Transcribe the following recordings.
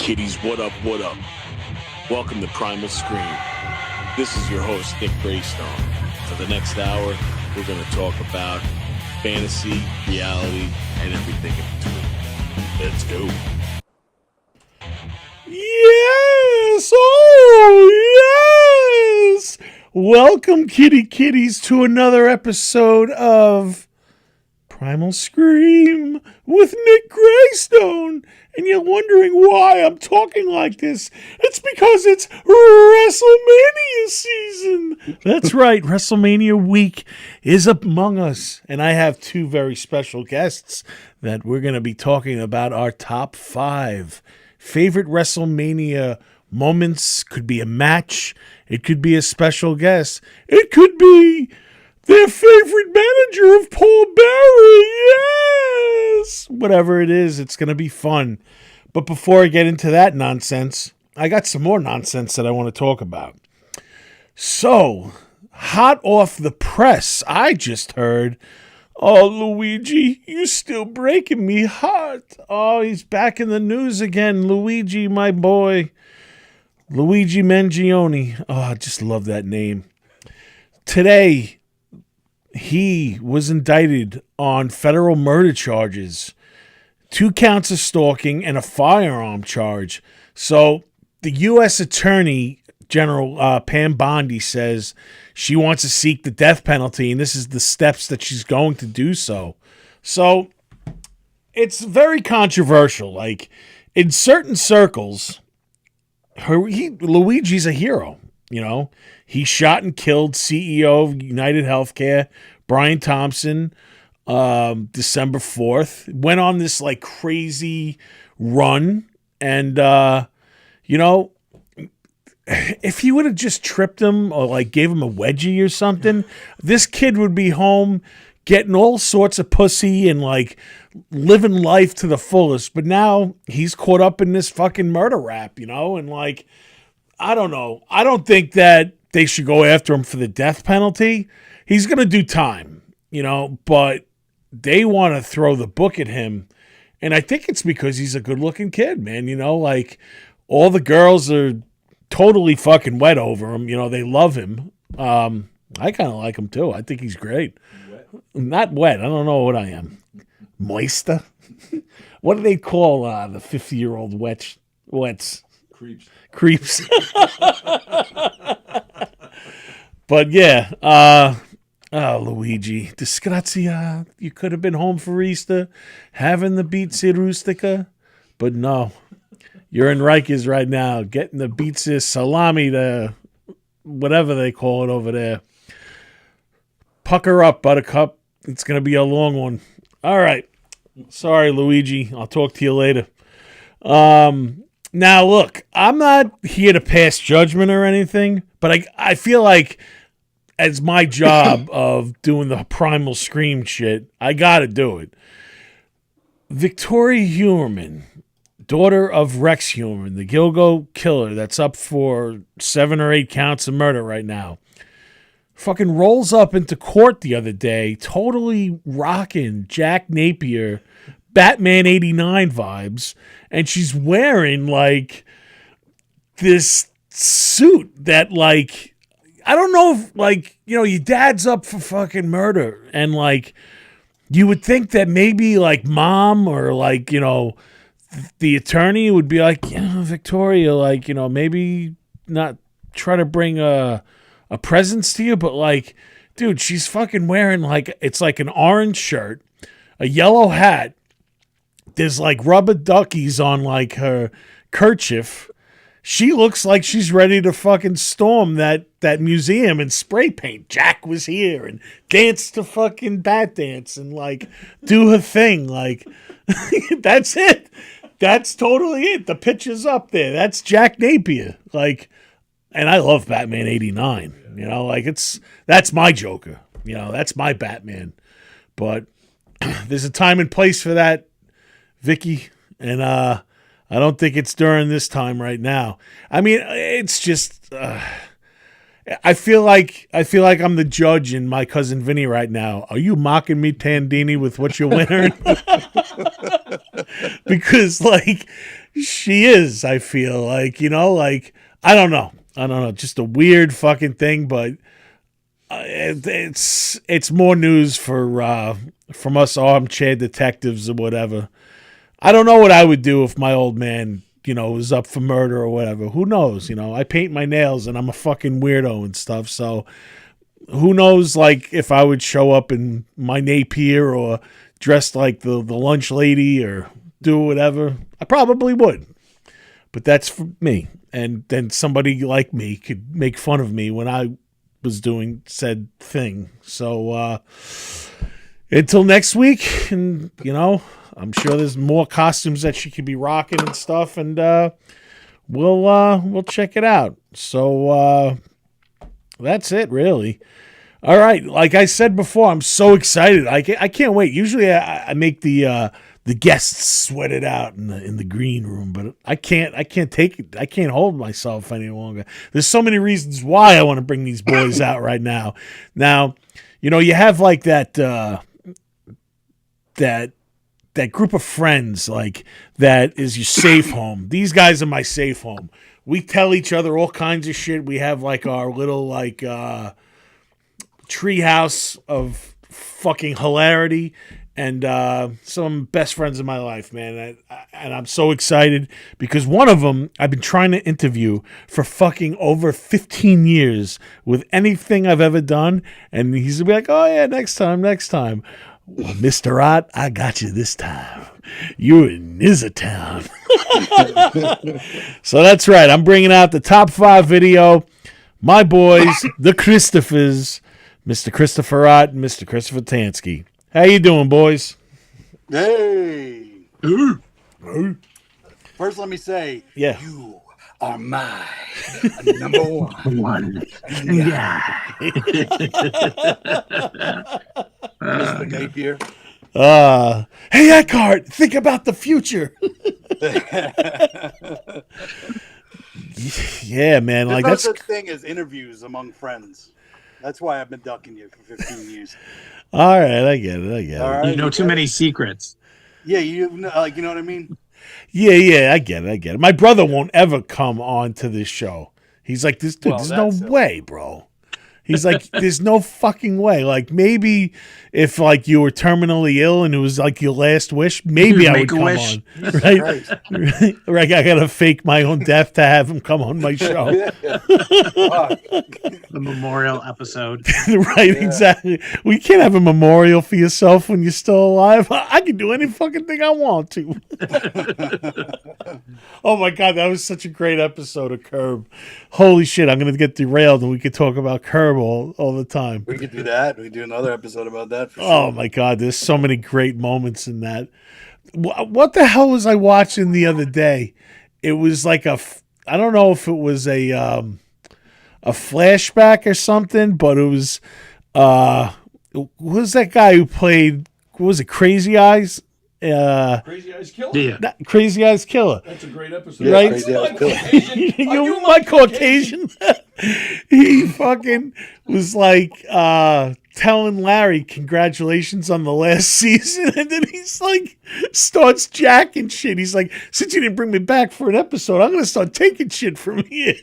Kiddies, what up, what up? Welcome to Primal Scream. This is your host, Nick Graystone. For the next hour, we're going to talk about fantasy, reality, and everything in between. Let's go. Yes! Oh, yes! Welcome, kitties, to another episode of Primal Scream with Nick Graystone. And you're wondering why I'm talking like this. It's because it's WrestleMania season. That's right, WrestleMania week is among us. And I have two very special guests that we're going to be talking about our top 5 favorite WrestleMania moments. Could be a match. It could be a special guest. It could be their favorite manager of Paul Bearer. Yes! Whatever it is, it's going to be fun. But before I get into that nonsense, I got some more nonsense that I want to talk about. So, hot off the press, I just heard, oh, Luigi, you still breaking me heart. Oh, he's back in the news again. Luigi, my boy. Luigi Mangione. Oh, I just love that name. Today, he was indicted on federal murder charges, 2 counts of stalking, and a firearm charge. So the U.S. Attorney General Pam Bondi says she wants to seek the death penalty, and this is the steps that she's going to do so. So it's very controversial. Like, in certain circles, Luigi's a hero. You know, he shot and killed CEO of United Healthcare, Brian Thompson, December 4th. Went on this like crazy run. And, you know, if he would have just tripped him or like gave him a wedgie or something, this kid would be home getting all sorts of pussy and like living life to the fullest. But now he's caught up in this fucking murder rap, you know, and like, I don't know. I don't think that they should go after him for the death penalty. He's going to do time, you know, but they want to throw the book at him. And I think it's because he's a good-looking kid, man. You know, like, all the girls are totally fucking wet over him. You know, they love him. I kind of like him, too. I think he's great. Wet? Not wet. I don't know what I am. Moista? What do they call the 50-year-old wets? Creeps. But yeah, oh, Luigi, disgrazia, you could have been home for Easter, having the pizza rustica, but no, you're in Rikers right now, getting the pizza salami, to whatever they call it over there. Pucker up, Buttercup. It's going to be a long one. All right. Sorry, Luigi. I'll talk to you later. Now, look, I'm not here to pass judgment or anything, but I feel like as my job of doing the Primal Scream shit, I got to do it. Victoria Huerman, daughter of Rex Huerman, the Gilgo killer that's up for 7 or 8 counts of murder right now, fucking rolls up into court the other day, totally rocking Jack Napier, Batman 89 vibes, and she's wearing, like, this suit that, like, I don't know if, like, you know, your dad's up for fucking murder, and, like, you would think that maybe, like, mom or, like, you know, the attorney would be like, yeah, Victoria, like, you know, maybe not try to bring a presence to you, but, like, dude, she's fucking wearing, like, it's like an orange shirt, a yellow hat, there's, like, rubber duckies on, like, her kerchief. She looks like she's ready to fucking storm that museum and spray paint. Jack was here and dance to fucking bat dance and, like, do her thing. Like, that's it. That's totally it. The picture's up there. That's Jack Napier. Like, and I love Batman 89. You know, like, that's my Joker. You know, that's my Batman. But there's a time and place for that, Vicky, and I don't think it's during this time right now. I mean, it's just I feel like I'm the judge in My Cousin Vinny right now. Are you mocking me, Tandini, with what you're wearing? Because, like, She is, I feel like, like, I don't know. Just a weird fucking thing, but it's more news for from us armchair detectives or whatever. I don't know what I would do if my old man, was up for murder or whatever. Who knows? I paint my nails and I'm a fucking weirdo and stuff. So who knows, like, if I would show up in my Napier or dressed like the lunch lady or do whatever. I probably would. But that's for me. And then somebody like me could make fun of me when I was doing said thing. So until next week, and I'm sure there's more costumes that she could be rocking and stuff, and we'll check it out. So that's it, really. All right, like I said before, I'm so excited. I can't wait. Usually, I make the guests sweat it out in the green room, but I can't take it. I can't hold myself any longer. There's so many reasons why I want to bring these boys out right now. Now, you have like that group of friends, like, that is your safe home. These guys are my safe home. We tell each other all kinds of shit. We have like our little like treehouse of fucking hilarity, and some best friends of my life, man. And I'm so excited because one of them I've been trying to interview for fucking over 15 years with anything I've ever done, and he's gonna be like, "Oh yeah, next time." Well, Mr. Ott, I got you this time. You're in Nizatown. So that's right. I'm bringing out the top 5 video. My boys, the Christophers, Mr. Christopher Ott and Mr. Christopher Tansky. How you doing, boys? Hey. First, let me say, yeah, you are my number one. Yeah. Mr. Napier. Hey, Eckhart, think about the future. Yeah, man. There's like no that's such thing as interviews among friends. That's why I've been ducking you for 15 years. All right, I get it. All right, you know too many secrets. Yeah, you know what I mean? Yeah, I get it. My brother won't ever come on to this show. He's like, there's no way, bro. He's like, there's no fucking way. Like, maybe if like you were terminally ill and it was like your last wish, maybe I would come on. Right? Right? I gotta fake my own death to have him come on my show. The memorial episode. Right, yeah. Exactly. Well, you can't have a memorial for yourself when you're still alive. I can do any fucking thing I want to. Oh my God, that was such a great episode of Curb. Holy shit, I'm going to get derailed and we could talk about Curb all the time. We could do that. We could do another episode about that for sure. Oh my God, there's so many great moments in that. What the hell was I watching the other day? It was like I don't know if it was a flashback or something, but it was who was that guy who played, what was it, Crazy Eyes? Crazy Eyes Killer? Yeah. Crazy Eyes Killer. That's a great episode. Yeah, right? Crazy Eyes Killer. You my Caucasian? He fucking was like telling Larry congratulations on the last season, and then he's like starts jacking shit. He's like, since you didn't bring me back for an episode, I'm gonna start taking shit from here.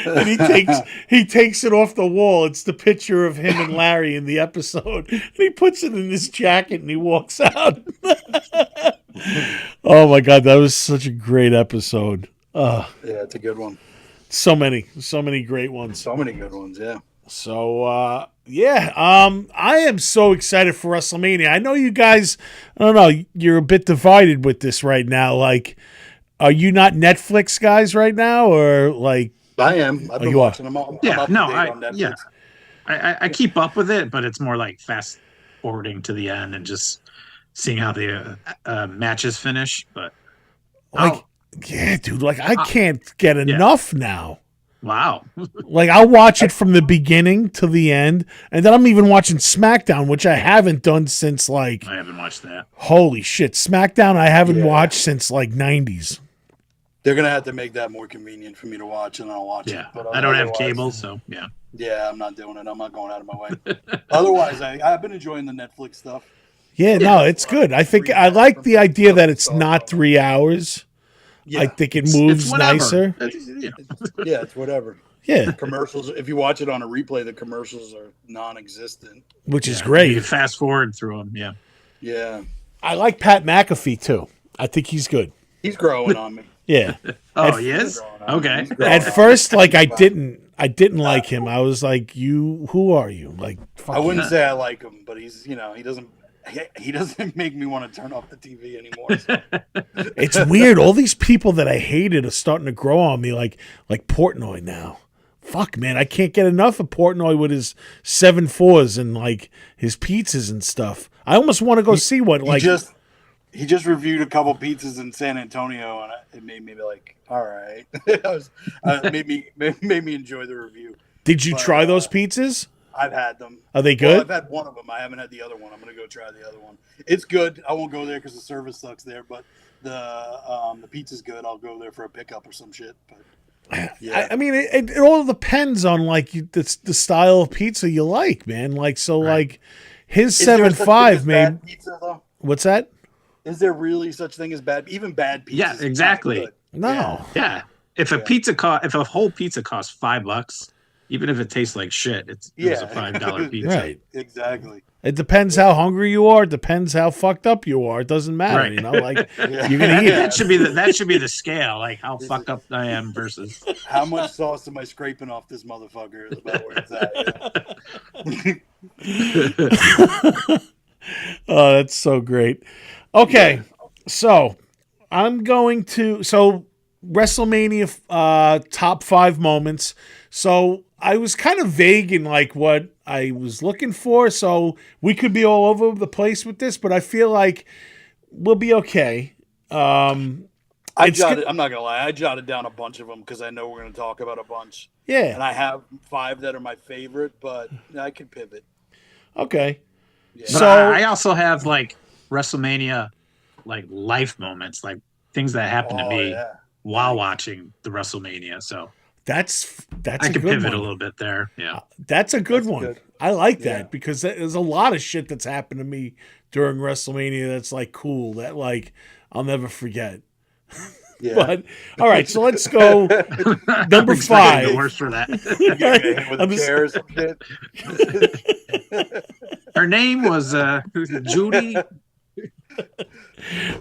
And he takes it off the wall. It's the picture of him and Larry in the episode. And he puts it in his jacket and he walks out. Oh my God, that was such a great episode. Yeah, it's a good one. So many great ones. So many good ones, yeah. So I am so excited for WrestleMania. I know you guys, I don't know, you're a bit divided with this right now. Like, are you not Netflix guys right now, or like? I am. I've been watching them all. I keep up with it, but it's more like fast forwarding to the end and just seeing how the matches finish. But yeah, dude, like I can't get enough now. Wow. Like I'll watch it from the beginning to the end, and then I'm even watching SmackDown, which I haven't done since like. I haven't watched that. Holy shit, SmackDown! I haven't watched since like '90s. They're gonna have to make that more convenient for me to watch, and I'll watch it. But I don't have cable, so yeah. Yeah, I'm not doing it. I'm not going out of my way. Otherwise, I've been enjoying the Netflix stuff. Yeah, no, it's good. I think I like the idea that it's not 3 hours. Yeah. I think it It's moves whatever. nicer. Yeah, it's whatever. Yeah, Commercials. If you watch it on a replay, the commercials are non-existent. which is You great. can fast forward through them. Yeah. Yeah, I like Pat McAfee too. I think he's good. he's growing on me. Yeah. Oh, At- he is? Growing on me. Okay. He's growing At on first, me. like I didn't like him. I was like, who are you? Like, fuck I you. wouldn't say I like him, but he's he doesn't make me want to turn off the TV anymore. So. It's weird. All these people that I hated are starting to grow on me, like Portnoy now. Fuck, man, I can't get enough of Portnoy with his 7.4s and like his pizzas and stuff. I almost want to go see what like. He just reviewed a couple pizzas in San Antonio, and it made me be like, all right. Made me enjoy the review. Did you try those pizzas? I've had them. Are they Well, good? I've had one of them. I haven't had the other one. I'm gonna go try the other one. It's good. I won't go there because the service sucks there, but the pizza's good. I'll go there for a pickup or some shit. But yeah, I mean, it all depends on like the style of pizza you like, man. Like so, like his Is there such thing 7.5 as made. bad pizza though? What's that? Is there really such thing as bad? Even bad pizza. Yeah, exactly. No. Yeah. If a whole pizza costs $5, even if it tastes like shit, it's a $5 pizza. Right. Exactly. It depends how hungry you are. It depends how fucked up you are. It doesn't matter, Right. you know. Like Yeah. you're gonna eat That it. should be the scale, like how fucked up I am versus. How much sauce am I scraping off this motherfucker is about where it's at. Oh, that's so great. Okay, so I'm going to WrestleMania top 5 moments. So I was kind of vague in like what I was looking for. So we could be all over the place with this, but I feel like we'll be okay. I'm not gonna lie, I jotted down a bunch of them because I know we're gonna talk about a bunch. Yeah. And I have 5 that are my favorite, but I can pivot. Okay. Yeah. But So I also have like WrestleMania, like life moments, like things that happened to me while watching the WrestleMania. So that's I a can good pivot one. a little bit there. Yeah. That's a good That's one. good. I like that Yeah. because there's a lot of shit that's happened to me during WrestleMania that's like cool that like I'll never forget. Yeah. But all right, so let's go number I'm expecting the 5. worst for that. Get hit with I'm a just- chair or some shit. Her name was Judy.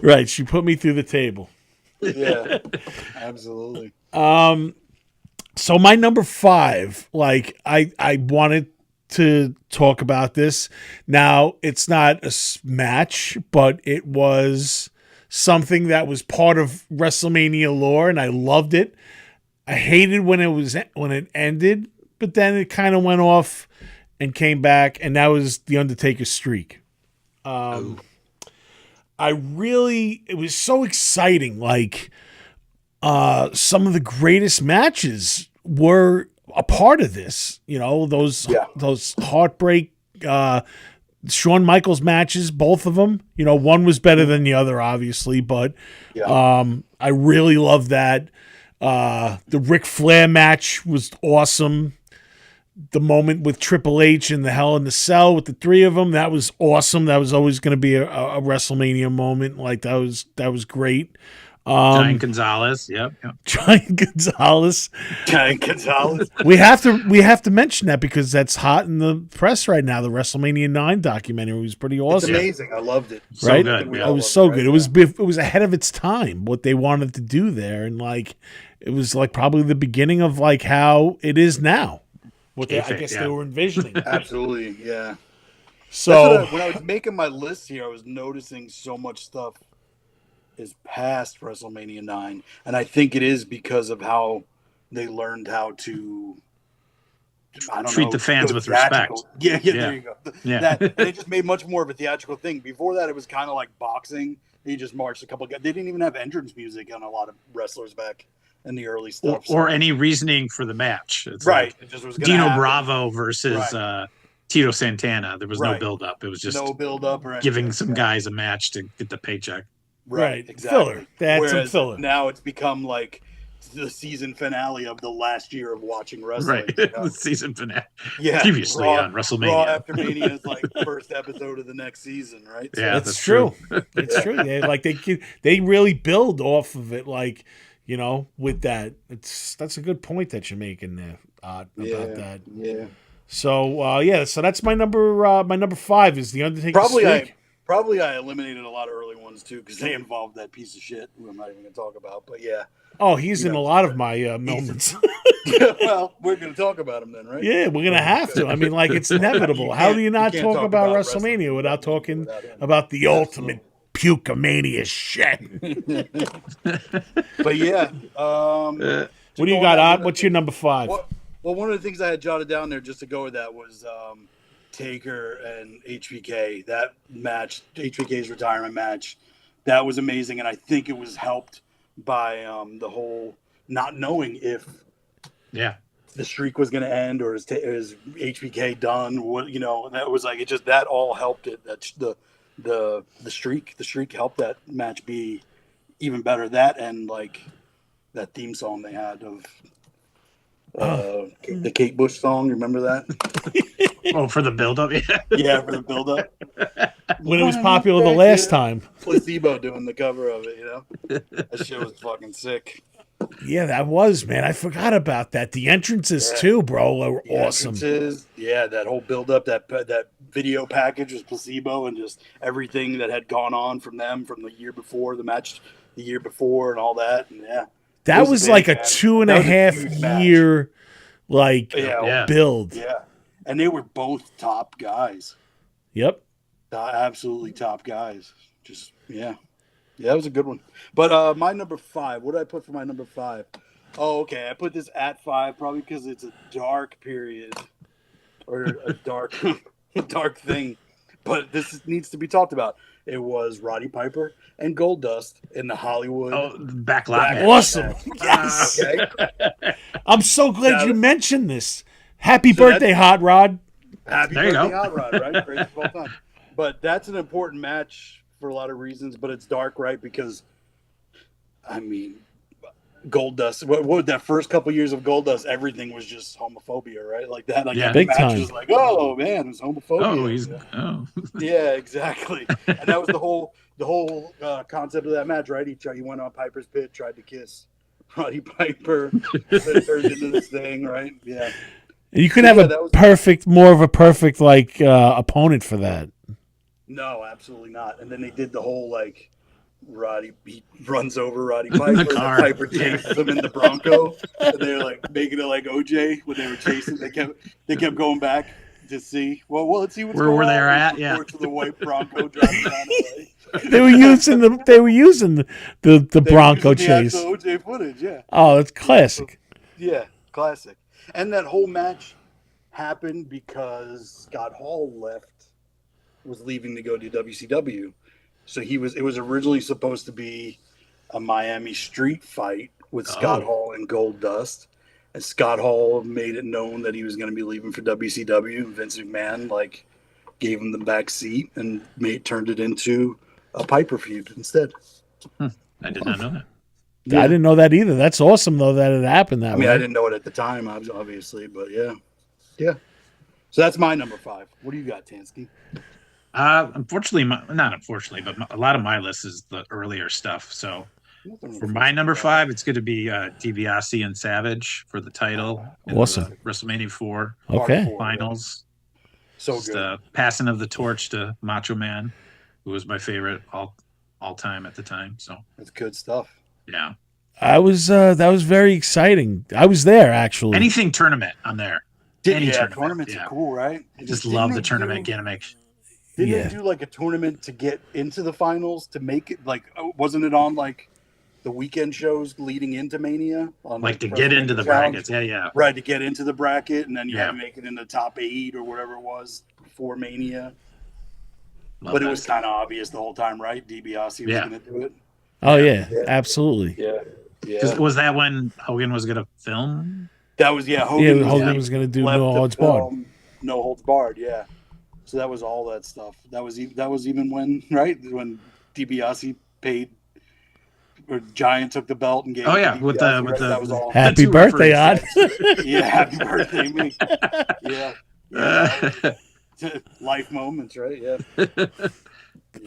Right, she put me through the table. Yeah, absolutely. So my number 5, like I wanted to talk about this. Now, it's not a match, but it was something that was part of WrestleMania lore, and I loved it. I hated when it ended, but then it kind of went off and came back, and that was the Undertaker's streak. It was so exciting. Like some of the greatest matches were a part of this. You know, those heartbreak Shawn Michaels matches, both of them. You know, one was better than the other, obviously, but I really love that. The Ric Flair match was awesome. The moment with Triple H in the Hell in the Cell with the 3 of them, that was awesome. That was always going to be a WrestleMania moment. Like that was great. Giant Gonzalez. Yep. Giant Gonzalez. Giant Gonzalez. We have to mention that because that's hot in the press right now. The WrestleMania 9 documentary was pretty It's awesome. amazing. I loved it. So Right? good. We It all was loved so it, good. right? It was ahead of its time what they wanted to do there, and like it was like probably the beginning of like how it is now. What I guess they were envisioning. Absolutely, yeah. So When I was making my list here, I was noticing so much stuff is past WrestleMania 9, and I think it is because of how they learned how to Treat the fans go with theatrical. respect. Yeah, there you go. Yeah. And they just made much more of a theatrical thing. Before that, it was kind of like boxing. They just marched a couple guys. They didn't even have entrance music on a lot of wrestlers back in the early stuff. Or any reasoning for the match. It's right. like It just was gonna Dino happen. Bravo versus Tito Santana. There was no Right. build up. It was just No build up or anything. giving some guys a match to get the paycheck. Right. Exactly. Filler. They had some Whereas filler. Now it's become like the season finale of the last year of watching wrestling. Right. You know? The season finale. Yeah, Previously on Raw WrestleMania. after Mania is like first episode of the next season, right? Yeah, It's that's true. true. It's true. They really build off of it, like, you know, with that. That's a good point that you're making there about that. Yeah. So so that's my number 5 is the Undertaker streak. Probably I eliminated a lot of early ones too because they involved that piece of shit who I'm not even going to talk about. But yeah. Oh, he's in a lot of my moments. Well, we're going to talk about him then, right? Yeah, we're gonna have to. I mean, like, it's inevitable. How do you not can't talk about wrestling WrestleMania without talking without him. about the ultimate puke-mania shit? But yeah. What do you got, Ott? What's your number 5? Well, one of the things I had jotted down there just to go with that was Taker and HBK. That match, HBK's retirement match, that was amazing, and I think it was helped by the whole not knowing if the streak was going to end or is HBK done. What, you know, that was like, it just, that all helped it. That's the streak helped that match be even better. That and like that theme song they had of the Kate Bush song. Remember that? Oh, for the build-up? Yeah. Yeah, for the build-up. When it was popular the last time. Placebo doing the cover of it, you know? That shit was fucking sick. Yeah, that was, man. I forgot about that. The entrances too, bro, were awesome. Yeah, that whole build-up, that video package was Placebo, and just everything that had gone on from them from the year before, the match the year before, and all that. And yeah, that was like a 2.5 year build. Yeah, and they were both top guys. Yep, absolutely top guys. Just yeah, that was a good one. But my number 5, what did I put for my number 5? Oh, okay, I put this at 5 probably because it's a dark period or a dark thing. But this needs to be talked about. It was Roddy Piper and Goldust in the Hollywood. Oh, backlash. Awesome. Yes. Okay. I'm so glad you mentioned this. Happy birthday, Hot Rod. Happy birthday, Hot Rod, right? Greatest of all time. But that's an important match for a lot of reasons, but it's dark, right? Because, I mean, Goldust, what that first couple years of Goldust, everything was just homophobia, right? Like that. Like big match time. was like, oh man, it's homophobia. Oh, yeah, exactly. And that was the whole concept of that match, right? He went on Piper's pit, tried to kiss Roddy Piper, it turned into this thing, right? Yeah. And you couldn't have more of a perfect opponent for that. No, absolutely not. And then they did the whole like he runs over Roddy Piper, and Piper chases him in the Bronco, and they're like making it like OJ when they were chasing. They kept going back to see. Well, let's see what's going on. Where they're at. Yeah, to the white Bronco driving down the way. They were using the Bronco chase. The OJ footage, yeah. Oh, that's classic. Yeah, classic. And that whole match happened because Scott Hall was leaving to go to WCW. So it was originally supposed to be a Miami street fight with Scott Hall and Goldust. And Scott Hall made it known that he was going to be leaving for WCW. And Vince McMahon gave him the back seat and turned it into a Piper feud instead. I did not know that. Yeah. I didn't know that either. That's awesome though that it happened that way. I didn't know it at the time, obviously, but yeah. So that's my number 5. What do you got, Tansky? Unfortunately, not unfortunately, but a lot of my list is the earlier stuff. So for my number 5, it's going to be DiBiase and Savage for the title. Awesome. WrestleMania 4 finals. So just, good. Passing of the torch to Macho Man, who was my favorite all time at the time. So that's good stuff. Yeah. That was very exciting. I was there actually. Anything tournament, I'm there. Tournaments are cool, right? I just love the tournament gimmick. Didn't they do like a tournament to get into the finals to make it wasn't it on like the weekend shows leading into Mania? On, to get into the brackets, yeah. Right, to get into the bracket, and then you had to make it in the top 8 or whatever it was before Mania. But it was kind of obvious the whole time, right? DiBiase was going to do it. Oh yeah, absolutely. Yeah. Was that when Hogan was going to film? That was Hogan. Hogan was going to do No Holds Barred. No Holds Barred, yeah. So that was all that stuff. That was even when DiBiase paid or Giant took the belt and gave. Oh it yeah, to with DiBiase, the right? That was all. Happy two birthday, referees. Odd. Yeah, happy birthday, me. Yeah. Life moments, right? Yeah.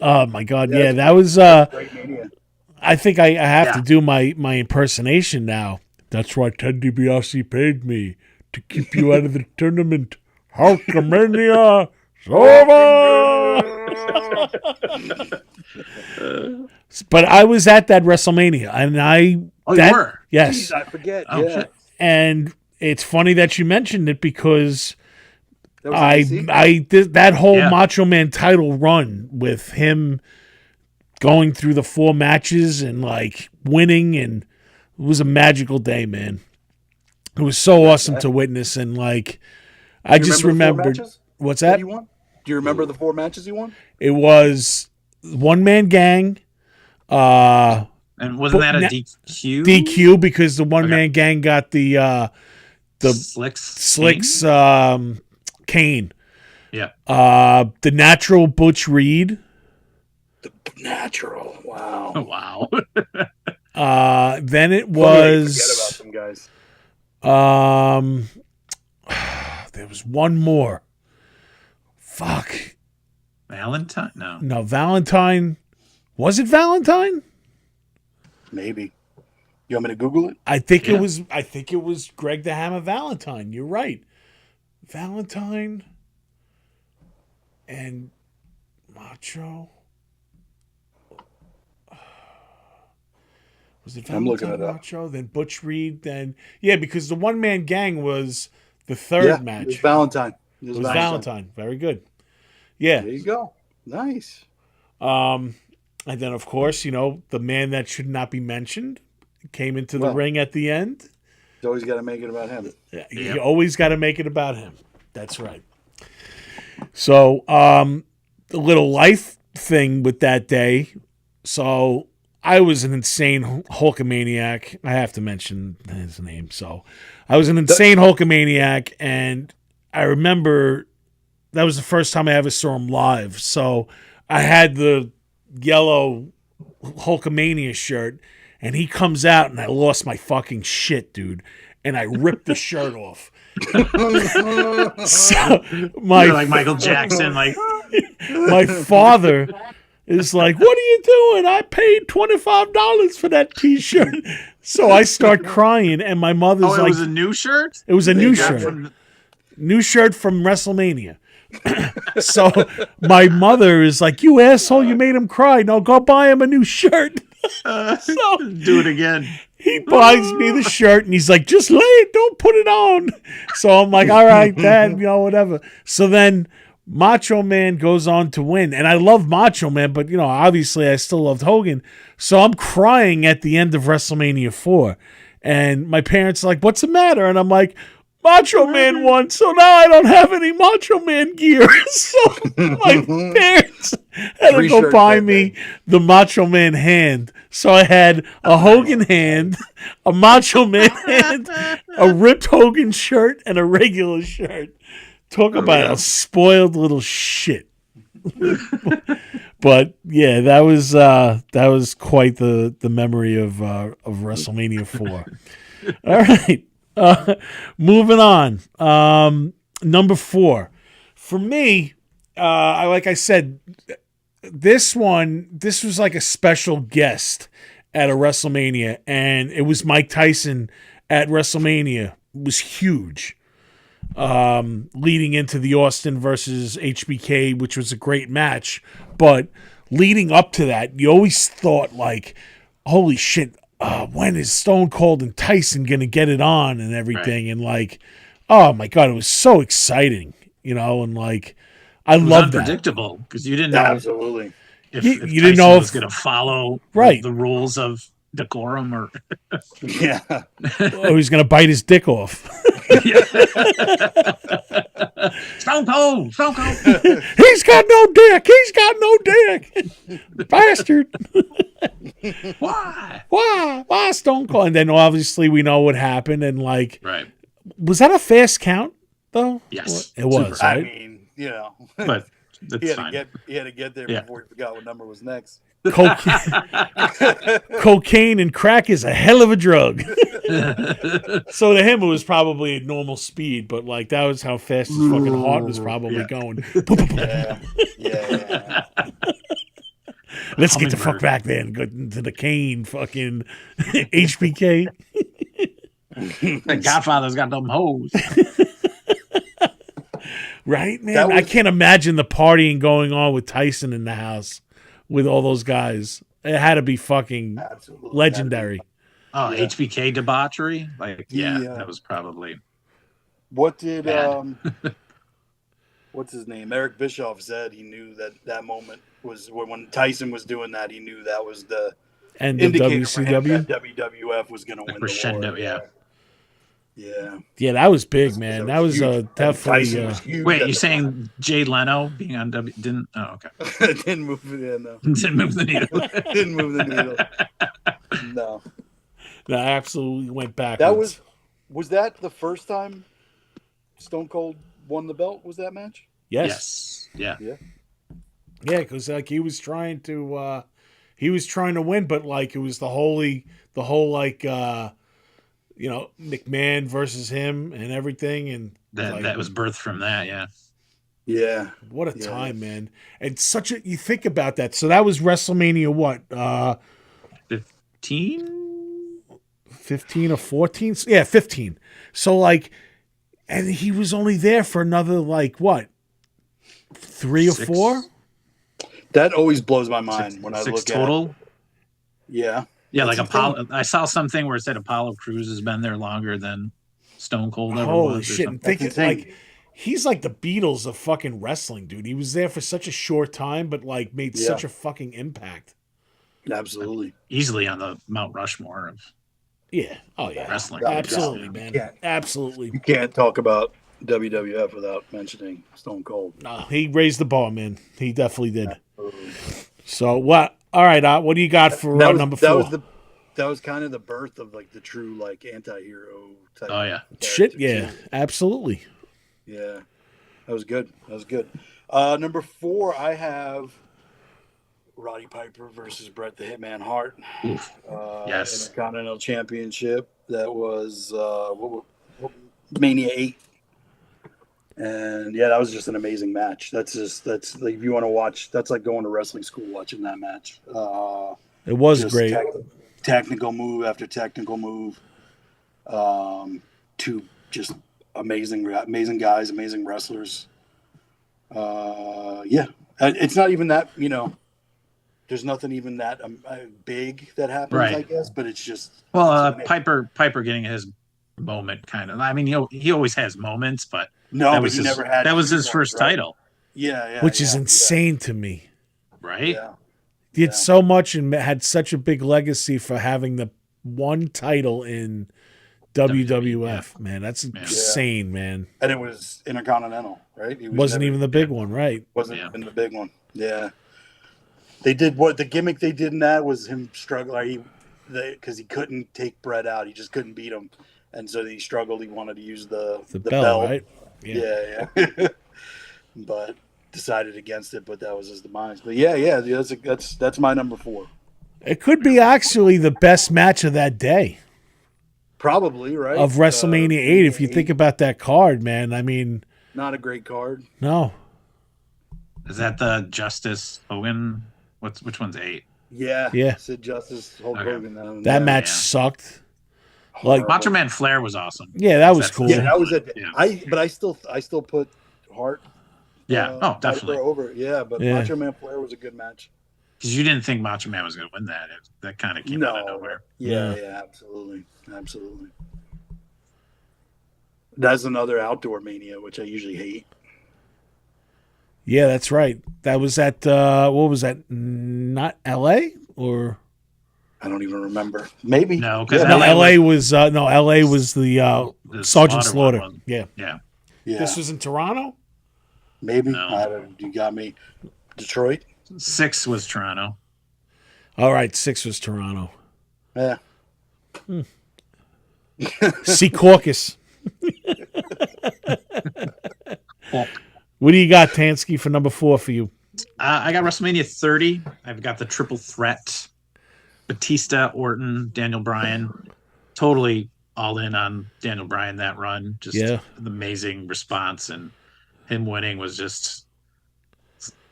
Oh my God, yeah, it's that was. great mania. I think I have Yeah. to do my impersonation now. That's why Ted DiBiase paid me to keep you out of the tournament. Hulkamania, over. But I was at that WrestleMania, and Oh, that, you were? yes, Jeez, I forget. Oh, yeah. shit. and it's funny that you mentioned it because That was in DC? I did that whole Yeah. Macho Man title run with him going through the 4 matches and like winning, and it was a magical day, man. It was so awesome to witness, and like I Do you just remember the 4 remembered. matches What's that that? he won? Do you remember the 4 matches he won? It was one man gang, And wasn't that a na- DQ? DQ, because the one man gang got the Slicks Kane. Yeah. The Natural Butch Reed. The Natural. Wow. Oh, wow. Then it Funny how you forget about was some guys. there was one more. Fuck. Valentine? No. No, Valentine. Was it Valentine? Maybe. You want me to Google it? I think Yeah. it was. I think it was Greg the Hammer Valentine. You're right. Valentine and Macho. Was it I'm looking Valentine it up. Macho? Then Butch Reed. Then because the one man gang was the third match. It was Valentine. It was Valentine. Very good. Yeah. There you go. Nice. And then of course, the man that should not be mentioned came into the Well. ring at the end. You always got to make it about him. You always got to make it about him. That's right. So, the little life thing with that day. So, I was an insane Hulkamaniac. I have to mention his name. So, I was an insane Hulkamaniac, and I remember that was the first time I ever saw him live. So, I had the yellow Hulkamania shirt, and he comes out, and I lost my fucking shit, dude. And I ripped the shirt off. So You're like Michael Jackson, like, my father is like, "What are you doing? I paid $25 for that T-shirt." So I start crying, and my mother's oh, it like, was a new shirt? "It was a new got shirt, From- new shirt from WrestleMania." So my mother is like, "You asshole! You made him cry. No, go buy him a new shirt." So do it again. he buys me the shirt, and he's like, "Just lay it, don't put it on." So I'm like, "All right, Dad, whatever." So then Macho Man goes on to win, and I love Macho Man, but obviously I still loved Hogan. So I'm crying at the end of WrestleMania 4, and my parents are like, "What's the matter?" And I'm like, "Macho Man won, so now I don't have any Macho Man gear." So my parents had to Three go shirts buy that me day. the Macho Man hand. So I had a Hogan hand, a Macho Man hand, a ripped Hogan shirt, and a regular shirt. Talk about a spoiled little shit. But yeah, that was quite the memory of WrestleMania 4. All right. Moving on. Number 4. For me, like I said, this was like a special guest at a WrestleMania, and it was Mike Tyson at WrestleMania. It was huge. Leading into the Austin versus HBK, which was a great match. But leading up to that, you always thought like, holy shit, when is Stone Cold and Tyson going to get it on and everything? Right. And like, oh my God, it was so exciting, and like, I loved that. Unpredictable, because you didn't know Absolutely. if You Tyson didn't know was going to follow the rules of decorum or Yeah. Oh, he's going to bite his dick off. Stone Cold. He's got no dick. Bastard. Why Stone Cold? And then obviously we know what happened, and like, right. Was that a fast count though? Yes. It was, Super. right? I mean, But That's fine. He had to get there Yeah. before he forgot what number was next. Cocaine and crack is a hell of a drug. So to him, it was probably a normal speed, but like that was how fast his fucking heart was probably going. Yeah. Let's get the fuck Hummingbird. back there and go to the cane fucking HBK. The Godfather's got them hoes. Right, man? That was- I can't imagine the partying going on with Tyson in the house with all those guys. It had to be fucking Absolutely. legendary. Oh, Yeah. HBK debauchery? Like, yeah, Yeah. that was probably What did Bad. what's his name? Eric Bischoff said he knew that moment was when Tyson was doing that. He knew that was the And the indicator for him WCW. that WWF was going to win crescendo, the war. yeah. Yeah. Yeah, that was big, man. That was huge. definitely. Tyson was huge. Wait, at you the saying Jay Leno being on W didn't? Oh, okay. time. Didn't move it. Yeah, no. Didn't move the needle. Didn't move the needle. No. That absolutely went backwards. That was that the first time Stone Cold won the belt? Was that match? yes. Yeah. Yeah, because like he was trying to win, but like it was the whole like McMahon versus him and everything, and like, That was birthed from that. Yeah. Yeah. what a Yeah. time, man! And you think about that. So that was WrestleMania, what, 15. 15 or 14? Yeah, 15. So like, and he was only there for another like what, 3 or 6. 4? That always blows my mind when I Six look total. at it. Yeah. Yeah, That's like the thing. Apollo. I saw something where it said Apollo Crews has been there longer than Stone Cold ever Holy was. Or shit! And something. think That's insane. like he's like the Beatles of fucking wrestling, dude. He was there for such a short time, but like made Yeah. such a fucking impact. Absolutely. Easily on the Mount Rushmore of Yeah. Oh yeah. wrestling. Absolutely, Yeah. man. Yeah. Absolutely. You can't talk about WWF without mentioning Stone Cold. No, he raised the bar, man. He definitely did. Absolutely. So what? All right, what do you got for number 4? That was kind of the birth of like the true like anti-hero type. Oh yeah. Shit, character, yeah, too. absolutely. Yeah. That was good. Number 4, I have Roddy Piper versus Bret the Hitman Hart. Oof. Yes. Intercontinental Championship. That was Mania 8. And yeah, that was just an amazing match. That's like if you want to watch, that's like going to wrestling school watching that match. It was Just great. Technical move after technical move. Two just amazing guys, amazing wrestlers. Yeah, it's not even that, there's nothing even that big that happens, Right. I guess, but it's just. Well, it's amazing. Piper getting his moment, kind of. I mean, he always has moments, but No, that but was he his, never had. that was his uniforms, first right? title, Yeah, Which is yeah, insane to me. right? Yeah. Did Yeah. so much and had such a big legacy for having the one title in WWF. Man, that's Yeah. insane, man. And it was Intercontinental, right? It Wasn't never- even the big one, right? Wasn't Yeah. even the big one. Yeah. They did what the gimmick they did in that was him struggling because he couldn't take Brett out. He just couldn't beat him. And so he struggled. He wanted to use the bell, right? Yeah. But decided against it, but that was his demise. But yeah, that's my number 4. It could be actually the best match of that day Probably, right? of WrestleMania 8. If you think about that card, man, I mean, not a great card. no. Is that the Justice Hogan? Which one's 8? Yeah. Yeah. Sid Justice, Hulk Okay. Hogan. That match yeah. sucked. Like, Macho Man Flair was awesome. yeah, that was That's- cool. Yeah, that was it. Yeah. I still put Hart. Yeah. Oh, Piper definitely. over. Yeah, but Yeah. Macho Man Flair was a good match. Because you didn't think Macho Man was going to win that. That kind of came out of nowhere. Yeah, absolutely. That's another outdoor mania, which I usually hate. Yeah, that's right. That was at what was that? Not L.A. or I don't even remember. Maybe. No, 'cause no? LA L.A. was L.A. was the The Sergeant Slaughter Slaughter. one. Yeah. Yeah. Yeah, This was in Toronto. maybe. No. You got me. Detroit. 6 was Toronto. All right, 6 was Toronto. Yeah. Sea Caucus. Hulk. What do you got, Tansky, for number 4 for you? I got WrestleMania 30. I've got the triple threat: Batista, Orton, Daniel Bryan. Totally all in on Daniel Bryan that run. Just Yeah. an amazing response, and him winning was just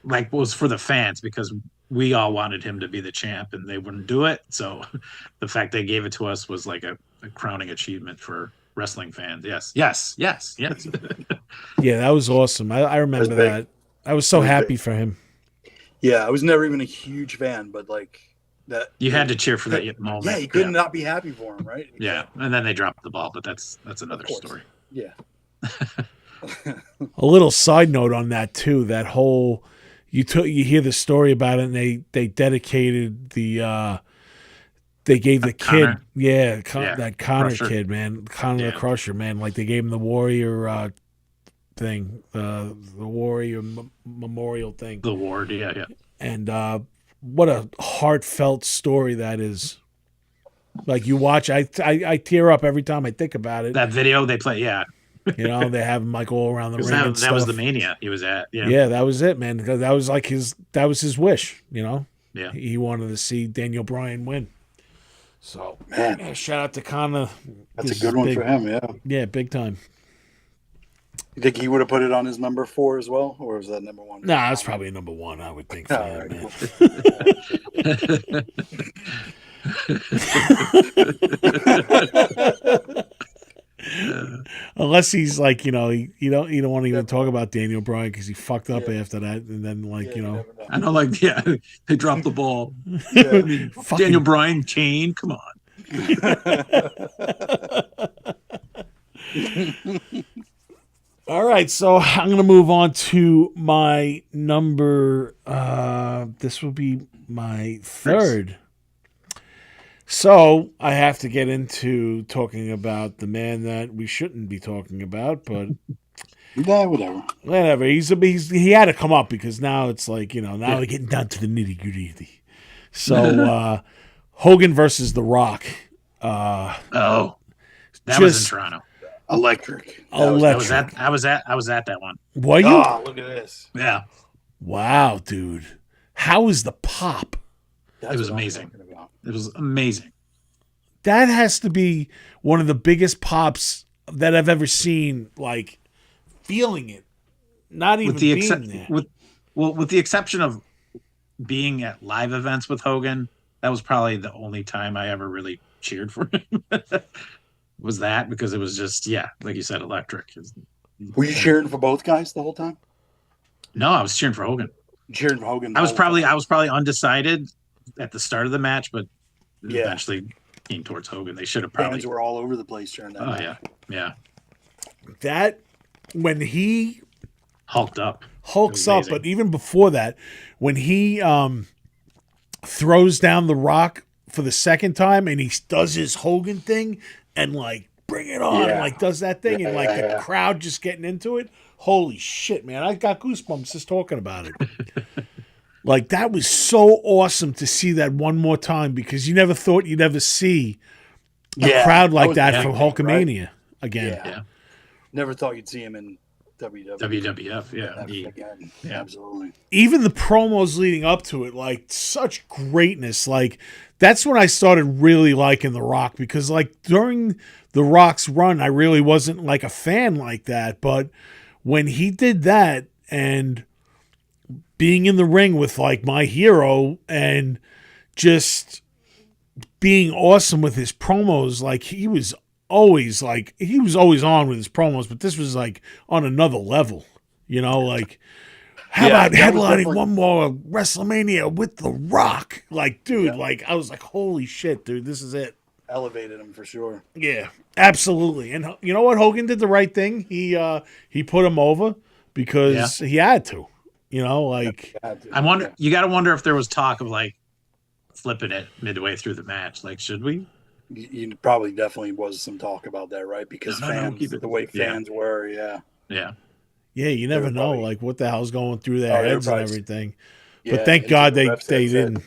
like was for the fans because we all wanted him to be the champ and they wouldn't do it. So the fact they gave it to us was like a crowning achievement for wrestling fans. Yes. Yeah, that was awesome. I remember That was big. that. I was so That was happy big. for him. Yeah, I was never even a huge fan, but like that. You had to cheer for that moment. Yeah, you couldn't not be happy for him, right? Yeah, and then they dropped the ball, but that's another course. story. Yeah. A little side note on that too. That whole you hear the story about it, and they dedicated the they gave the Connor. kid that Connor Crusher. kid, man, Connor the Yeah. Crusher, man. Like they gave him the Warrior thing, the Warrior Memorial thing, The Ward, yeah. and what a heartfelt story that is. Like you watch, I tear up every time I think about it. That video they play, yeah. You know, they have him like all around the ring. That, and that was stuff. the Mania he was at. Yeah, that was it, man. Because that was like his wish. You know, Yeah. he wanted to see Daniel Bryan win. So, Man. yeah, shout out to Connor. That's This a good is one big. for him, yeah. Yeah, big time. You think he would have put it on his number 4 as well, or was that number 1? Nah, that's probably number 1, I would think. For All him, right, man. Unless he's like, you know, you don't want to even talk about Daniel Bryan because he fucked up after that, and then like, you know, I know, like, yeah, they dropped the ball. Yeah. fucking- Daniel Bryan, Kane, come on. All right, so I'm gonna move on to my number. This will be my 3rd. So I have to get into talking about the man that we shouldn't be talking about, but Yeah, whatever. whatever. He had to come up because now it's like, you know, now we're getting down to the nitty gritty. So Hogan versus The Rock. Oh, that was in Just Toronto. Electric. I was at that one. Were you? Oh, look at this. Yeah, Wow, dude. How is the pop? That's it was what I'm amazing. talking about. It was amazing. That has to be one of the biggest pops that I've ever seen, like feeling it. Not even With the being there. with the exception of being at live events with Hogan, that was probably the only time I ever really cheered for him. Was that because it was just, yeah, like you said, electric. Were you cheering for both guys the whole time? No, I was cheering for Hogan. Cheering for Hogan. I was probably undecided at the start of the match, but Yeah. eventually came towards Hogan. They should have probably. Fans were all over the place during that. Oh match. yeah. That when he Hulked up. hulks It was up, amazing. but even before that, when he throws down the Rock for the second time and he does his Hogan thing and like bring it on, Yeah. like does that thing, and like the Yeah. crowd just getting into it. Holy shit, man! I got goosebumps just talking about it. Like that was so awesome to see that one more time because you never thought you'd ever see a Yeah, crowd like was that the for big thing, right? Hulkamania again. Yeah. Yeah. Never thought you'd see him in WWE. WWF. Yeah. Ever again. Yeah. Absolutely. Even the promos leading up to it, like such greatness. Like that's when I started really liking The Rock because like during The Rock's run, I really wasn't like a fan like that. But when he did that and being in the ring with like my hero and just being awesome with his promos, like he was always on with his promos, but this was like on another level, you know, like how Yeah, about that was headlining definitely- one more WrestleMania with The Rock? Like, dude, like I was like, holy shit, dude, this is it. Elevated him for sure. Yeah, absolutely. And you know what? Hogan did the right thing. He put him over because he had to. You know, like I wonder. You got to wonder if there was talk of like flipping it midway through the match. Like, should we? You probably definitely was some talk about that, right? Because No, fans, keep it- the way yeah. fans were, yeah. Yeah. yeah, you never were know, probably- like what the hell's going through their Oh, they were heads and probably- everything. Yeah, But thank and God the they refs they had said- didn't.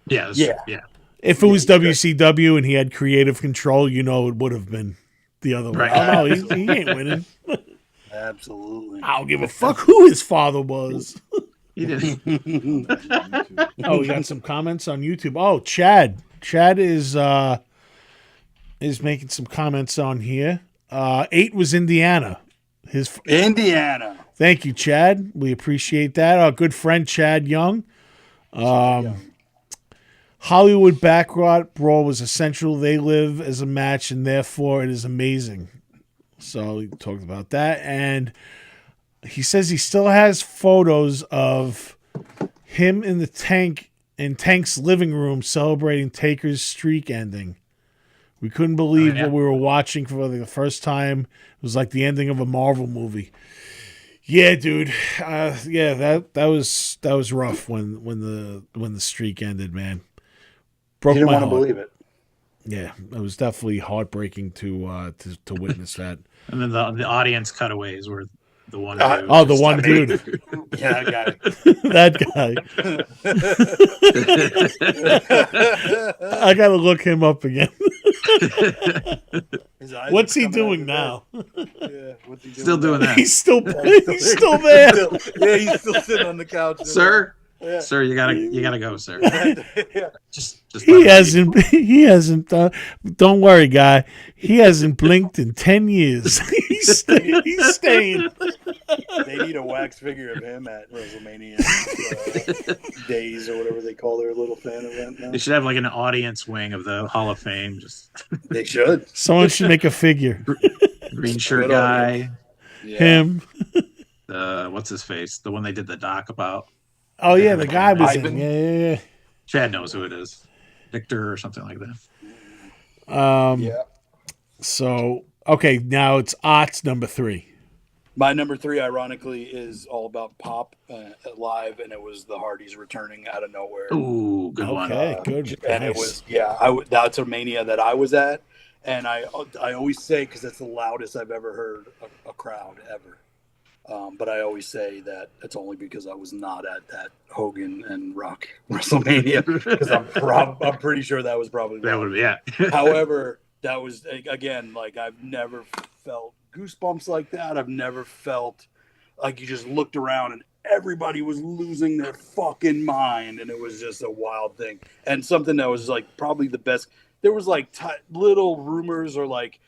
Yeah. That's Yeah. true. Yeah. If it was Yeah, you WCW and he had creative control, you know, it would have been the other way. Right. Oh no, he ain't winning. Absolutely. I don't give a fuck who his father was. He didn't. Oh, we got some comments on YouTube. Oh, Chad. Chad is making some comments on here. 8 was Indiana. Indiana. Thank you, Chad. We appreciate that. Our good friend Chad Young. Hollywood Backrot Brawl was essential. They live as a match, and therefore it is amazing. So we talked about that. And he says he still has photos of him in Tank's living room celebrating Taker's streak ending. We couldn't believe what we were watching for the first time. It was like the ending of a Marvel movie. Yeah, dude. That was rough when the streak ended, man. Broke You didn't my want to heart. believe it. Yeah, it was definitely heartbreaking to witness that. And then the audience cutaways were the one. Oh, the one dude. Yeah, that guy. That guy. I gotta look him up again. His eyes What's are he coming doing out now? of his head. Yeah, what's he doing? Still doing that. He's still there. Yeah, he's still sitting on the couch. Sir, Yeah. sir, you gotta go, sir. Yeah. Just He hasn't. Don't worry, guy. He hasn't blinked in 10 years. He's staying. They need a wax figure of him at WrestleMania days or whatever they call their little fan event now. They should have like an audience wing of the Hall of Fame. Just They should. Someone should make a figure. green shirt guy. Yeah. Him. What's his face? The one they did the doc about. Oh yeah, the guy was Ivan. in. Yeah. Chad knows who it is. Victor or something like that. Yeah. So okay, now it's Ott's number 3. My number 3, ironically, is all about Pop live, and it was the Hardys returning out of nowhere. Ooh, good one. Okay, good. And Nice. it was, that's a Mania that I was at. And I always say, because it's the loudest I've ever heard a crowd ever. But I always say that it's only because I was not at that Hogan and Rock WrestleMania, because I'm pretty sure that was probably That would be However, that was, again, like I've never felt goosebumps like that. I've never felt like you just looked around and everybody was losing their fucking mind, and it was just a wild thing. And something that was like probably the best. There was like little rumors or like,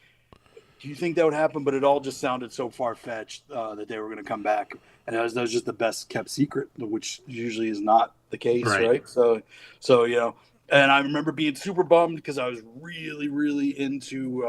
do you think that would happen? But it all just sounded so far-fetched that they were going to come back. And that was just the best kept secret, which usually is not the case, right? So you know, and I remember being super bummed because I was really, really into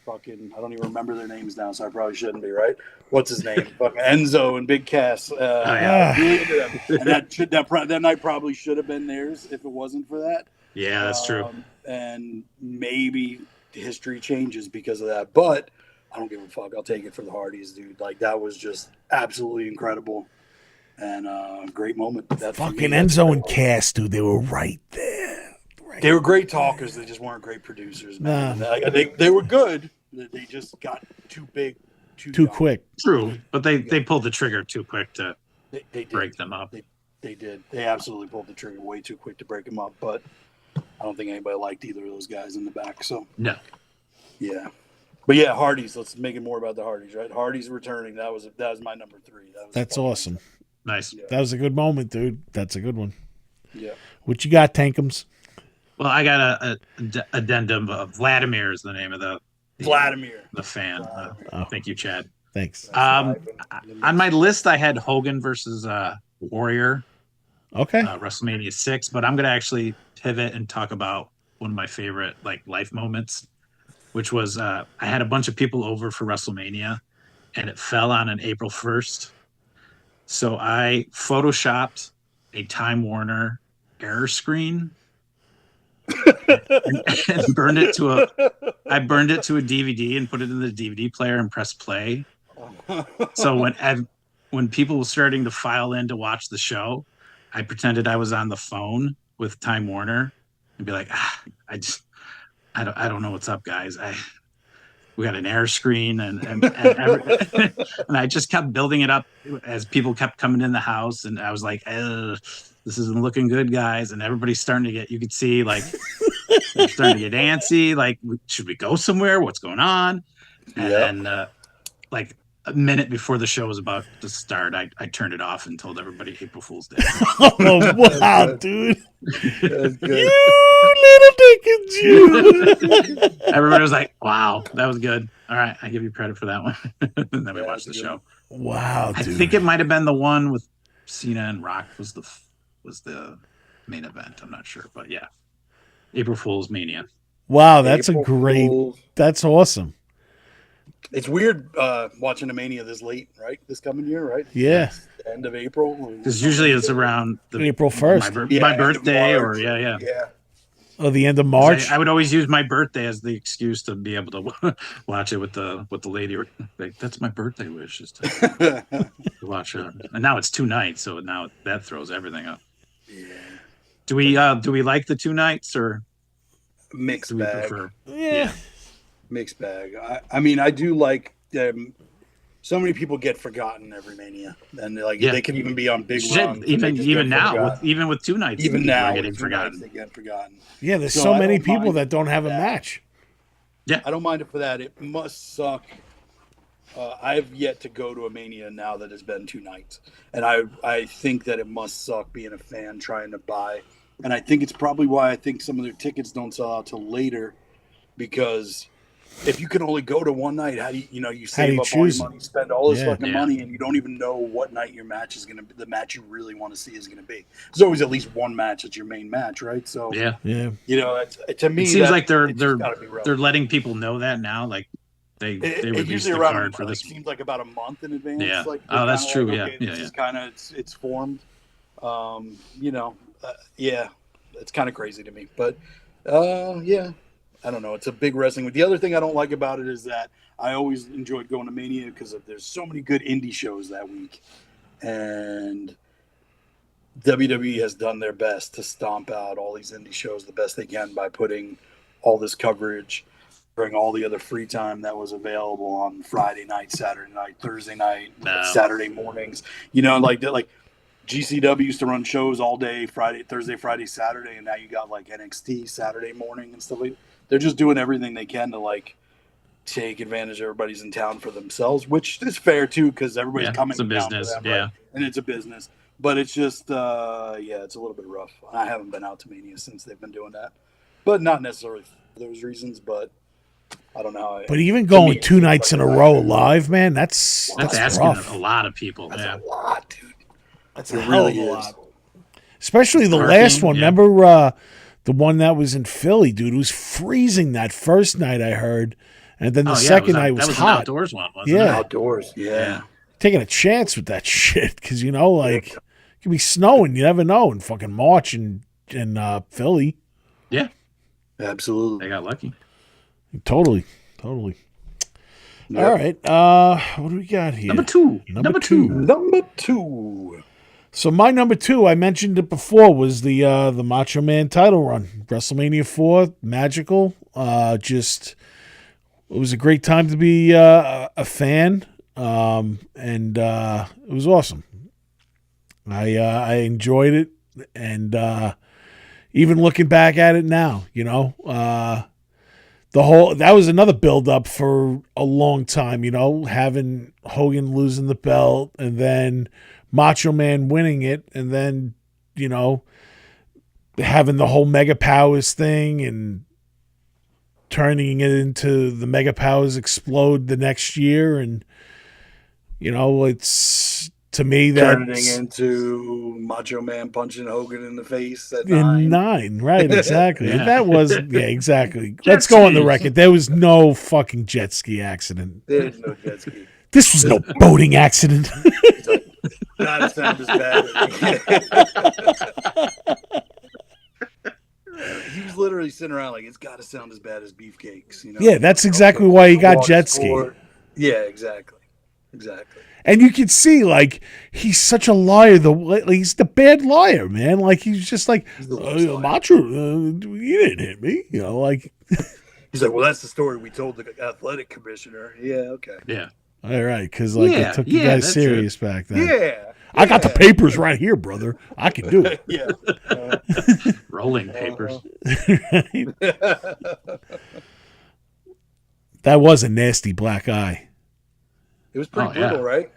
fucking, I don't even remember their names now, so I probably shouldn't be, right? What's his name? Fucking Enzo and Big Cass. Really into them. And that night probably should have been theirs if it wasn't for that. Yeah, that's true. And maybe history changes because of that, but I don't give a fuck. I'll take it for the Hardys, dude. Like, that was just absolutely incredible and great moment. That's Fucking Enzo and Cass, dude, they were right there. They were great talkers. They just weren't great producers, man. Nah. They were good. They just got too big, Too quick. True, but they pulled the trigger too quick to They did. break them up. They did. They absolutely pulled the trigger way too quick to break them up. But I don't think anybody liked either of those guys in the back. So No. yeah. But yeah, Hardys. Let's make it more about the Hardys, right? Hardys returning. That was my number 3. That's awesome. Nice. Yeah. That was a good moment, dude. That's a good one. Yeah. What you got, Tankums? Well, I got a addendum. Vladimir is the name of the fan. Thank you, Chad. Thanks. On my list, I had Hogan versus Warrior, Okay. WrestleMania 6, but I'm gonna actually pivot and talk about one of my favorite like life moments, which was I had a bunch of people over for WrestleMania, and it fell on an April 1st, so I photoshopped a Time Warner error screen. and burned it to a DVD and put it in the DVD player and pressed play. So when people were starting to file in to watch the show, I pretended I was on the phone with Time Warner and be like, I don't know what's up, guys. We got an error screen and I just kept building it up as people kept coming in the house, and I was like, this isn't looking good, guys. And everybody's starting to get, you could see like they're starting to get antsy. Like, should we go somewhere? What's going on? And then like a minute before the show was about to start, I turned it off and told everybody April Fool's Day. Oh, wow, good. dude. That's good. You little Dickens, you. Everybody was like, "Wow, that was good. All right, I give you credit for that one." And then we Yeah, watched the that's show. Wow, I dude. think it might have been the one with Cena and Rock was the main event. I'm not sure, but yeah, April Fool's Mania. Wow, that's April a great. Fools. That's awesome. It's weird watching a Mania this late, right? This coming year, right? Yeah. It's the end of April. Because usually it's around April 1st. Yeah, my end of birthday, or March. yeah. Yeah. Oh, the end of 'Cause March. I would always use my birthday as the excuse to be able to watch it with the lady. Like, that's my birthday wish, is to watch it. And now it's 2 nights, so now that throws everything up. Yeah. Do we like the 2 nights, or Mixed do we bag. prefer? Yeah. Mixed bag. I mean, I do like so many people get forgotten every Mania, and they can even be on big Shit, runs. and they just even get now forgotten. even with 2 nights, even people are now getting with 2 nights, forgotten. they get forgotten. Yeah, there's So so I many don't people mind that don't have a that. match. I don't mind it for that. It must suck. I've yet to go to a Mania now that has been 2 nights, and I think that it must suck being a fan trying to buy, and I think it's probably why I think some of their tickets don't sell out till later, because if you can only go to one night, how do you save up all choose your money, spend all this Yeah. fucking money, and you don't even know what night your match is gonna be, the match you really want to see is gonna be. There's always at least one match that's your main match, right? So Yeah, Yeah. to me, it seems like it's just gotta be they're relevant. letting people know that now. Like they It released usually the around card for like, this. seems like about a month in advance. Yeah. Like, Oh, that's kinda true. like, Yeah. okay, Yeah. this Yeah. is kind of it's formed. Yeah, it's kind of crazy to me, but yeah, I don't know. It's a big wrestling. The other thing I don't like about it is that I always enjoyed going to Mania because there's so many good indie shows that week, and WWE has done their best to stomp out all these indie shows the best they can by putting all this coverage during all the other free time that was available on Friday night, Saturday night, Thursday night, No. Saturday mornings. Like GCW used to run shows all day, Thursday, Friday, Saturday, and now you got like NXT Saturday morning and stuff like that. They're just doing everything they can to like take advantage of everybody's in town for themselves, which is fair too, because everybody's coming It's a down business. for them, right? And it's a business. But it's just it's a little bit rough. I haven't been out to Mania since they've been doing that. But not necessarily for those reasons, but I don't know. But even To going me, it 2 seems nights like in a a row nightmare. live, man, that's Asking rough. a lot of people. That's Yeah. a lot, dude. That's It a hell really of a is. lot. Especially the Parking, last one. yeah. Remember the one that was in Philly, dude? It was freezing that first night, I heard. And then the second night was that was an hot. outdoors one, wasn't Yeah. it? Outdoors, yeah. Taking a chance with that shit because, it could be snowing. You never know in fucking March in Philly. Yeah, Absolutely. they got lucky. Totally. Yep. All right. What do we got here? Number two. Number two. Number 2. So my number 2, I mentioned it before, was the Macho Man title run. WrestleMania 4, magical. It was a great time to be a fan, and it was awesome. I enjoyed it, and even looking back at it now, that was another build up for a long time, having Hogan losing the belt and then Macho Man winning it, and then, having the whole Mega Powers thing and turning it into the Mega Powers explode the next year. And, it's, to me, Turning that's into Macho Man punching Hogan in the face at in 9. 9, right? Exactly. Yeah. That was, exactly. Let's go on the skis. record. There was no fucking jet ski accident. There's no jet ski. This was no boating accident. It's like, gotta sound as bad. He was literally sitting around like, it's gotta sound as bad as beefcakes. Yeah, that's exactly why he got jet ski. Yeah, exactly. And you can see, he's such a liar. He's the bad liar, man. He's just like, He's the worst liar. Macho, you didn't hit me. He's like, well, that's the story we told the athletic commissioner. Yeah, okay. Yeah. All right, because Yeah, they took you yeah, guys that's serious back then. Yeah. I got the papers right here, brother. I can do it. Yeah. Rolling papers. That was a nasty black eye. It was pretty Oh, yeah. brutal, right?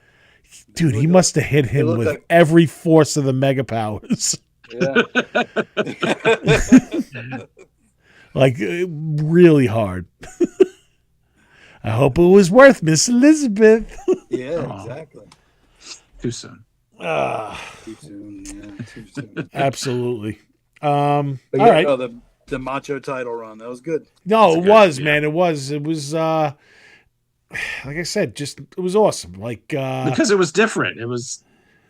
Dude, he must have hit him looked with like- every force of the mega powers. Yeah. Like, really hard. I hope it was worth Miss Elizabeth. Yeah, Oh. exactly. Too soon. Too soon. Yeah, too soon. Absolutely. But All yeah, right. no, the Macho title run, that was good. No, That's it good, was, yeah. man. It was, like I said, just, it was awesome. Like, Because it was different. It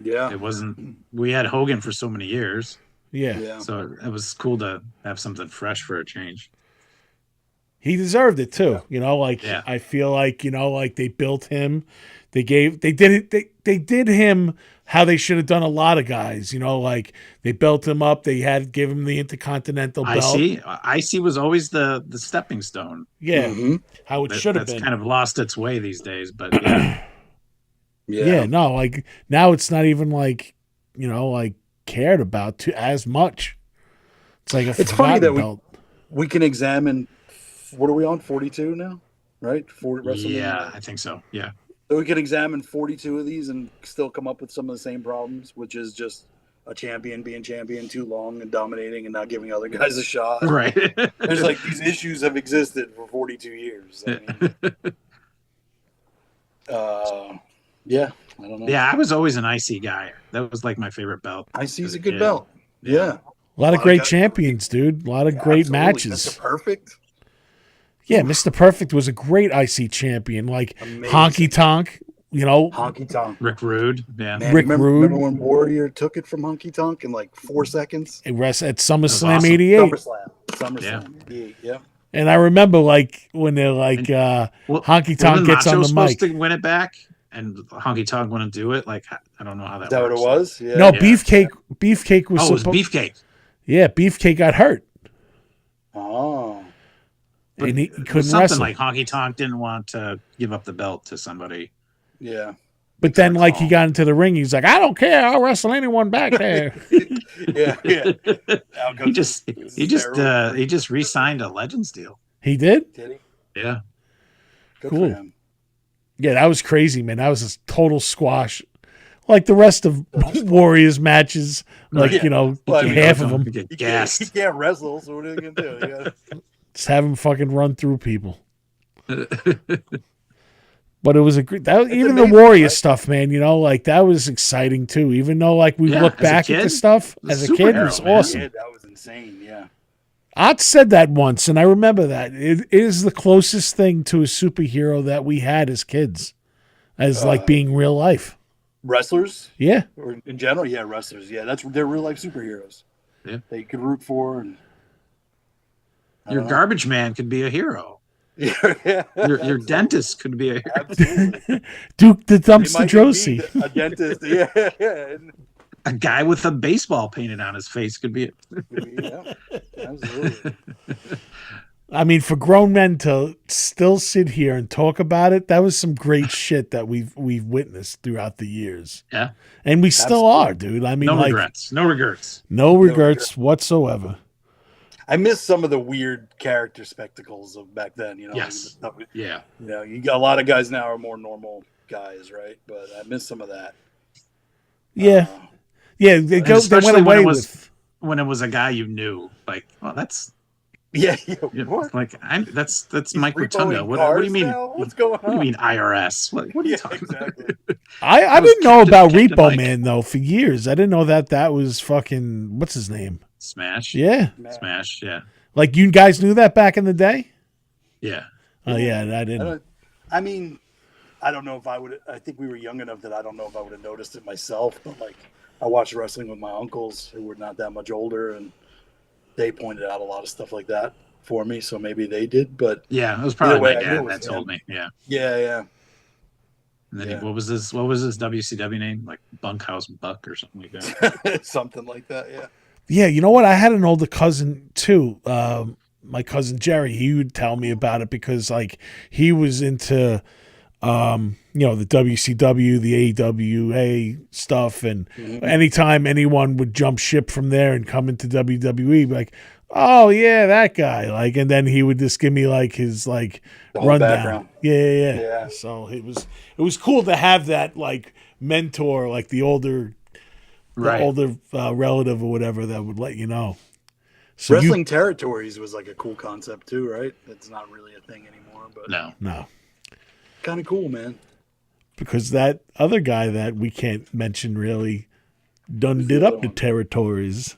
Yeah. wasn't, we had Hogan for so many years. yeah, Yeah. So it was cool to have something fresh for a change. he deserved it too. You know, like, Yeah. I feel like, like they built him. They did him how they should have done a lot of guys. Like they built him up. They gave him the Intercontinental belt. IC was always the stepping stone. Yeah, Mhm. how it should have That's been. kind of lost its way these days, but yeah. Yeah, no, like now it's not even like, like cared about as much. It's like a It's funny forgotten that belt. we can examine. What are we on? 42 now, right? 40 WrestleMania. Yeah, I think so. Yeah. So we can examine 42 of these and still come up with some of the same problems, which is just a champion being champion too long and dominating and not giving other guys a shot. Right. There's like these issues have existed for 42 years. I mean, yeah, I don't know. Yeah, I was always an IC guy. That was like my favorite belt. IC's as a good kid. belt. Yeah. A lot of Lot of great guys- champions, dude. A lot of great Absolutely. matches. Mr. Perfect. Yeah, Mr. Perfect was a great IC champion. Like Amazing. Honky Tonk, Honky Tonk. Rick Rude. Yeah. Man, Rick remember Rude. when Warrior took it from Honky Tonk in like 4 seconds? at SummerSlam awesome. 88. SummerSlam 88, yeah. And I remember like when they're like Well, Honky Tonk wasn't gets Macho on the supposed mic. to win it back, and Honky Tonk wouldn't do it. Like I don't know how that. Is that what it works. was? Yeah. No, Yeah. Beefcake was Oh, it was supposed. Beefcake. Yeah, Beefcake got hurt Oh. and he It was couldn't something wrestle. like Honky Tonk didn't want to give up the belt to somebody. Yeah. But then, like, he got into the ring. He's like, I don't care. I'll wrestle anyone back there. Yeah. Out He goes just just re-signed a Legends deal. He did? Did he? Yeah. Good Cool. for him. Yeah, that was crazy, man. That was a total squash. Like the rest of Warriors matches, like, Yeah. Well, I mean, half of them. You get He gassed. can't wrestle, so what are you going to do? You gotta- Just have him fucking run through people. But it was even the amazing, Warrior right? stuff, man, like that was exciting too. Even though like we Yeah, look as a back at kid, the stuff it was as a kid, it superhero, was man. awesome. Yeah, that was insane. Yeah. Ott said that once, and I remember that. It is the closest thing to a superhero that we had as kids, as like being real life. Wrestlers, Yeah. or in general, yeah, wrestlers. Yeah, they're real life superheroes. Yeah. They could root for. And, I Your don't know. garbage man could be a hero. Yeah. Your dentist could be a hero. Absolutely. Duke the He Dumpster might Josie. be a dentist. Yeah. And- A guy with a baseball painted on his face could be. yeah. Absolutely. I mean, for grown men to still sit here and talk about it, that was some great shit that we've witnessed throughout the years. Yeah. And we still are, dude. I mean, No like, regrets. No regrets. no regrets whatsoever. I miss some of the weird character spectacles of back then. Yes. Yeah. You got a lot of guys now are more normal guys, right? But I miss some of that. Yeah. Yeah. They went especially when away it was- with. When it was a guy you knew, like, well, that's Yeah. what? Like that's He's Mike Rotunda. repoing What do cars you mean? now? What's going What do you on? mean IRS? What are you Yeah, talking exactly. about? I was didn't know about Captain Repo Mike. Man, though, for years. I didn't know that was fucking. What's his name? Smash. Yeah. Smash. Yeah. Like, you guys knew that back in the day? Yeah. Oh, yeah. I didn't. I mean, I don't know if I would. I think we were young enough that I don't know if I would have noticed it myself. But like, I watched wrestling with my uncles who were not that much older, and they pointed out a lot of stuff like that for me. So maybe they did. But Yeah. It was probably Either way, my I knew it dad was that told him. me. Yeah. yeah. And then Yeah. what was his WCW name? Like Bunkhouse Buck or something like that. Something like that. Yeah. Yeah, you know what? I had an older cousin too. My cousin Jerry, he would tell me about it because like he was into the WCW, the AWA stuff, and anytime anyone would jump ship from there and come into WWE, like, oh yeah, that guy. Like, and then he would just give me like his like The whole rundown. background. Yeah. Yeah. So it was cool to have that like mentor, like the older relative or whatever that would let you know. So Wrestling territories was like a cool concept too, right? It's not really a thing anymore, but no, kind of cool, man. because that other guy that we can't mention really done did up the territories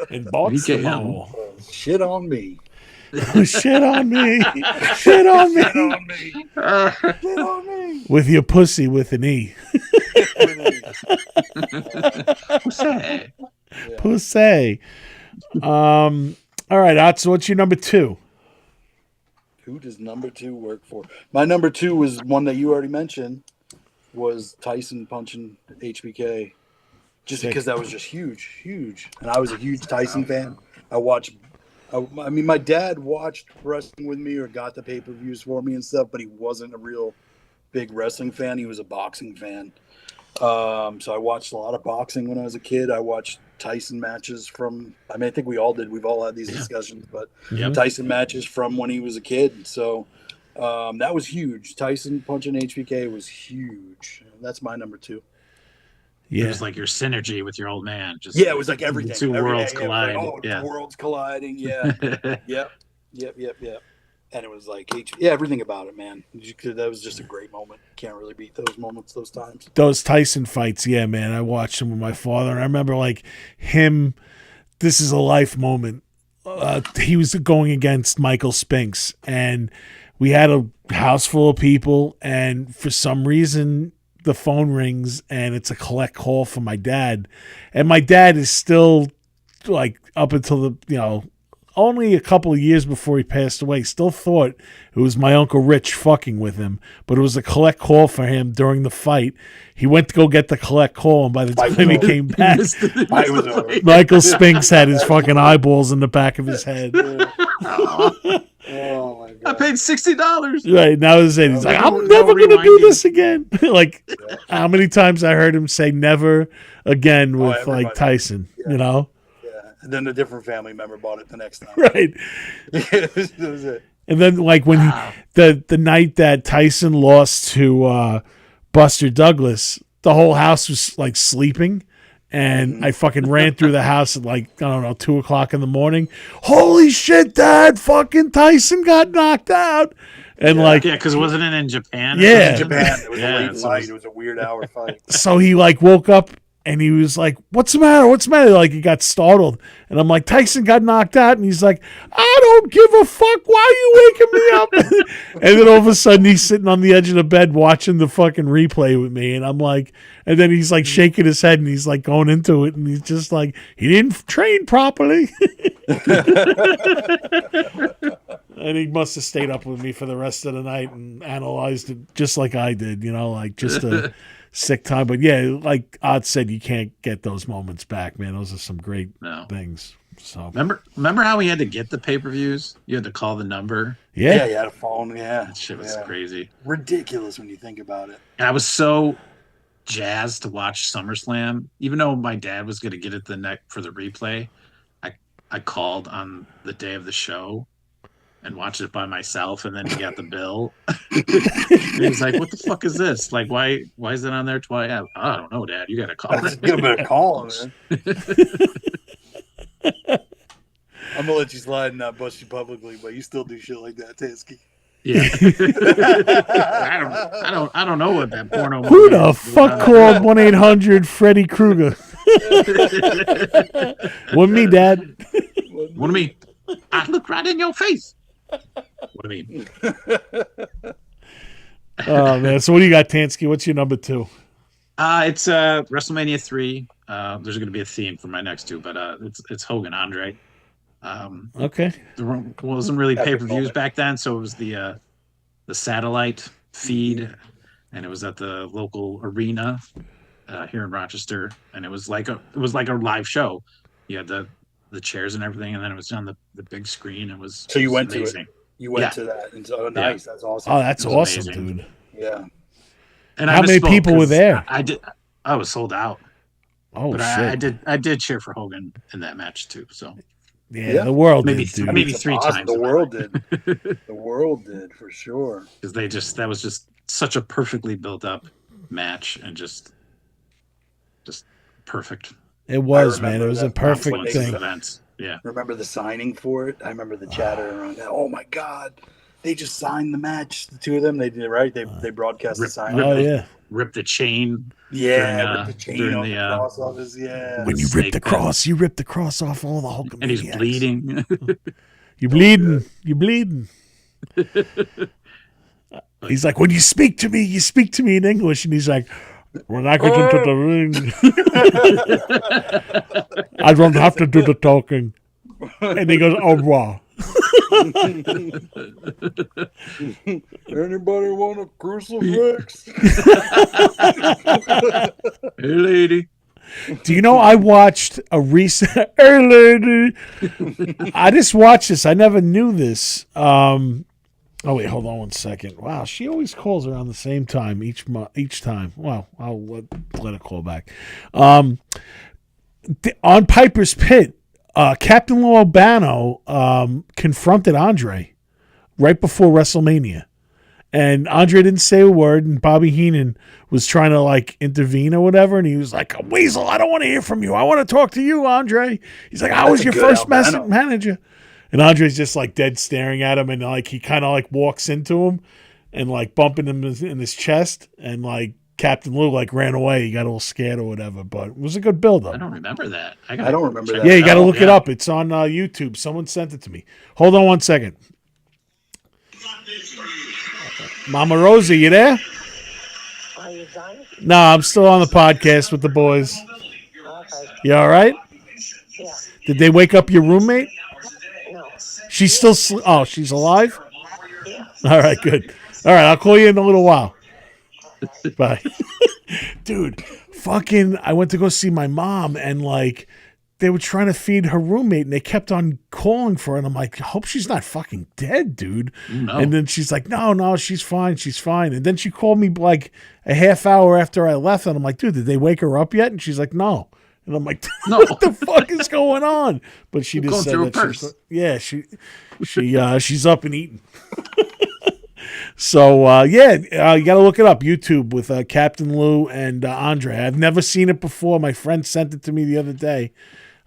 in Baltimore. Shit on me. Shit on me. Shit on me. Shit on me. Shit on me. With your pussy with an E. Pussy. Pussy. All right, Otso, what's your number 2? Who does number 2 work for? My number 2 was one that you already mentioned, was Tyson punching HBK. Just because that was just huge. And I was a huge Tyson fan. I mean, my dad watched wrestling with me or got the pay-per-views for me and stuff, but he wasn't a real big wrestling fan. He was a boxing fan. So I watched a lot of boxing when I was a kid. I watched Tyson matches I think we all did. We've all had these discussions, but Tyson matches from when he was a kid. So that was huge. Tyson punching HBK was huge. That's my number 2. Yeah. It was like your synergy with your old man. Just It was like everything. The two worlds colliding. Like, the worlds colliding. Yeah. Yep. And it was like, everything about it, man. That was just a great moment. Can't really beat those moments, those times. Those Tyson fights, yeah, man. I watched them with my father, and I remember like him. This is a life moment. He was going against Michael Spinks, and we had a house full of people, and for some reason the phone rings and it's a collect call from my dad, and my dad is still like up until only a couple of years before he passed away, still thought it was my Uncle Rich fucking with him, but it was a collect call for him during the fight. He went to go get the collect call, and by the time he came back, Michael Spinks had his fucking eyeballs in the back of his head. Oh my God. I paid $60. Right, and that was it. He's like, I'm never going to do this again. Like, how many times I heard him say never again with like Tyson, you know? And then a different family member bought it the next time. Right. That was it. And then like when the night that Tyson lost to Buster Douglas, the whole house was like sleeping. And I fucking ran through the house at like, I don't know, 2:00 in the morning. Holy shit, Dad, fucking Tyson got knocked out. And because wasn't it in Japan? Yeah. It was in Japan. It was a late fight. It was a weird hour fight. So he like woke up and he was like, what's the matter? What's the matter? Like he got startled. And I'm like, Tyson got knocked out. And he's like, I don't give a fuck. Why are you waking me up? And then all of a sudden he's sitting on the edge of the bed watching the fucking replay with me. And I'm like, and then he's like shaking his head and he's like going into it. And he's just like, he didn't train properly. And he must have stayed up with me for the rest of the night and analyzed it just like I did, like just a sick time. But yeah, like Odd said, you can't get those moments back, man. Those are some great things. So remember how we had to get the pay-per-views? You had to call the number. Yeah, you had a phone. Yeah, that shit was crazy, ridiculous when you think about it. And I was so jazzed to watch SummerSlam, even though my dad was going to get it for the replay. I called on the day of the show and watched it by myself, and then he got the bill. He was like, "What the fuck is this? Like, why is it on there twice?" I don't know, Dad. You got to call. You better call him, man. I'm gonna let you slide and not bust you publicly, but you still do shit like that, Tansky. Yeah. I don't know what that porno. Who the fuck called 1-800 Freddy Krueger? What me, Dad? What do me? I look right in your face. What do you mean? Oh man! So what do you got, Tansky? What's your number 2? It's WrestleMania 3. There's going to be a theme for my next 2, but it's Hogan Andre. Okay. There wasn't really pay-per-views back then, so it was the satellite feed, and it was at the local arena here in Rochester, and it was like a live show. You had the chairs and everything, and then it was on the big screen. It was so you went amazing. to it. You went to that, and so nice. That's awesome. Oh, that's awesome, amazing. dude. Yeah. And how many people were there? I was sold out. Oh, But shit. I did cheer for Hogan in that match too. So Yeah, the world maybe did, dude. maybe It's 3 awesome. times. The world did. The world did for sure. Because that was just such a perfectly built up match and just perfect. It was, man. It remember was a that perfect when they- thing. Events. Yeah. Remember the signing for it? I remember the chatter around that. Oh my God. They just signed the match. The two of them, they did, right? They broadcast the signing. Oh, yeah. Rip the chain. Yeah, rip the chain during off the, the cross off his, yeah. When you rip the cross, you rip the cross off all the Hulkamaniacs. And he's bleeding. You bleeding. You bleeding. He's like, when you speak to me in English. And he's like, when I get into the ring, I don't have to do the talking. And he goes, oh, wow. Anybody want a crucifix? Hey, lady. Do you know I watched a recent... Hey, lady. I just watched this. I never knew this. Oh, wait, hold on one second. Wow, she always calls around the same time each time. Well, I'll let her call back. On Piper's Pit, Captain Lou Albano confronted Andre right before WrestleMania. And Andre didn't say a word, and Bobby Heenan was trying to, like, intervene or whatever, and he was like, Weasel, I don't want to hear from you. I want to talk to you, Andre. He's like, I was your first manager. And Andre's just, like, dead staring at him, and, like, he kind of, like, walks into him and, like, bumping him in his chest, and, like, Captain Lou, like, ran away. He got all scared or whatever, but it was a good build-up. I don't remember that. I don't remember that. Yeah, you got to look it up. It's on YouTube. Someone sent it to me. Hold on one second. Mama Rosie, you there? Are you done? No, I'm still on the podcast with the boys. Okay. You all right? Yeah. Did they wake up your roommate? No. She's still she's alive? Yeah. All right, good. All right, I'll call you in a little while. Bye. Dude, fucking, I went to go see my mom, and, like, they were trying to feed her roommate, and they kept on calling for her, and I'm like, I hope she's not fucking dead, dude. No. And then she's like, no, she's fine. And then she called me, like, a half hour after I left, and I'm like, dude, did they wake her up yet? And she's like, no. And I'm like, No. what the fuck is going on? But she just Going said through a that she's up and eating. So, you got to look it up. YouTube with Captain Lou and Andre. I've never seen it before. My friend sent it to me the other day.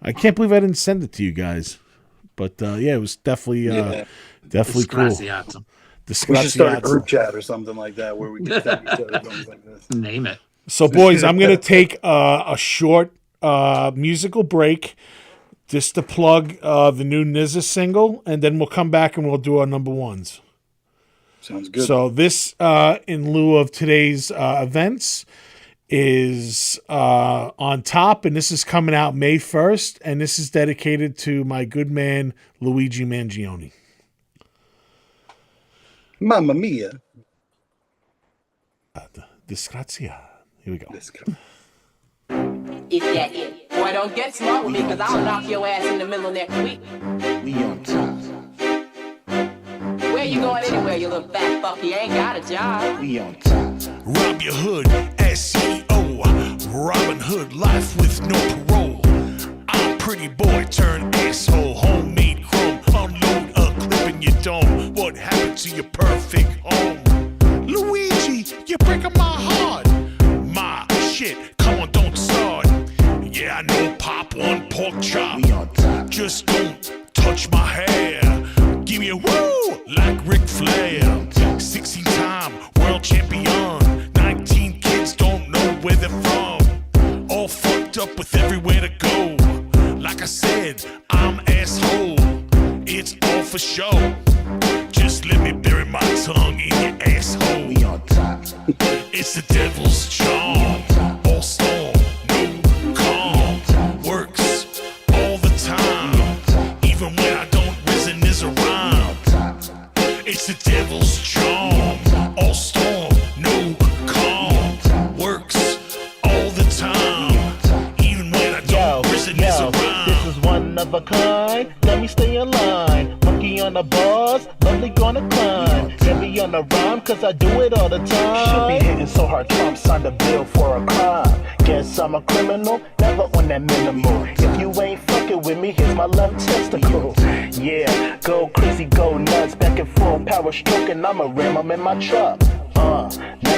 I can't believe I didn't send it to you guys. But, it was definitely cool. We should start a group chat or something like that where we can send each other things like this. Name it. So, boys, I'm going to take a short musical break just to plug the new NZA single, and then we'll come back and we'll do our number ones. Sounds good. So this, in lieu of today's events, is on top, and this is coming out May 1st, and this is dedicated to my good man, Luigi Mangione. Mamma mia. Disgrazia. Here we go. If that it. Boy, don't get smart with me, because I'll knock your ass in the middle next week. We on top. Where you going anywhere, you little fat fuck? You ain't got a job. We on top. Rob your hood, SEO. Robin Hood, life with no parole. I'm pretty boy turned asshole. Homemade chrome. Unload a clip in your dome. What happened to your perfect home? Luigi, you're breaking my heart. My shit, come on, don't start. Yeah, I know, pop one pork chop. We on top. Just don't touch my hair. Give me a woo, like Ric Flair. 16-time world champion. 19 kids don't know where they're from. All fucked up with everywhere to go. Like I said, I'm asshole. It's all for show. Just let me bury my tongue in your asshole. We on top. It's the devil's charm. All storm, no calm. Works all the time. Even when I don't reason is a rhyme. It's the devil's charm. All storm, no calm. Works all the time. Even when I don't reason is a rhyme. This is one of a kind. Let me stay in line. Monkey on the bars, lovely gonna climb. Heavy on the rhyme, cause I do it all the time. Should be hitting so hard, Trump signed a bill for a crime. Guess cause I'm a criminal, never on that minimal. If you ain't fucking with me, here's my left testicle. Yeah, go crazy, go nuts, back and forth, power stroking, I'ma ram 'em in my truck. Now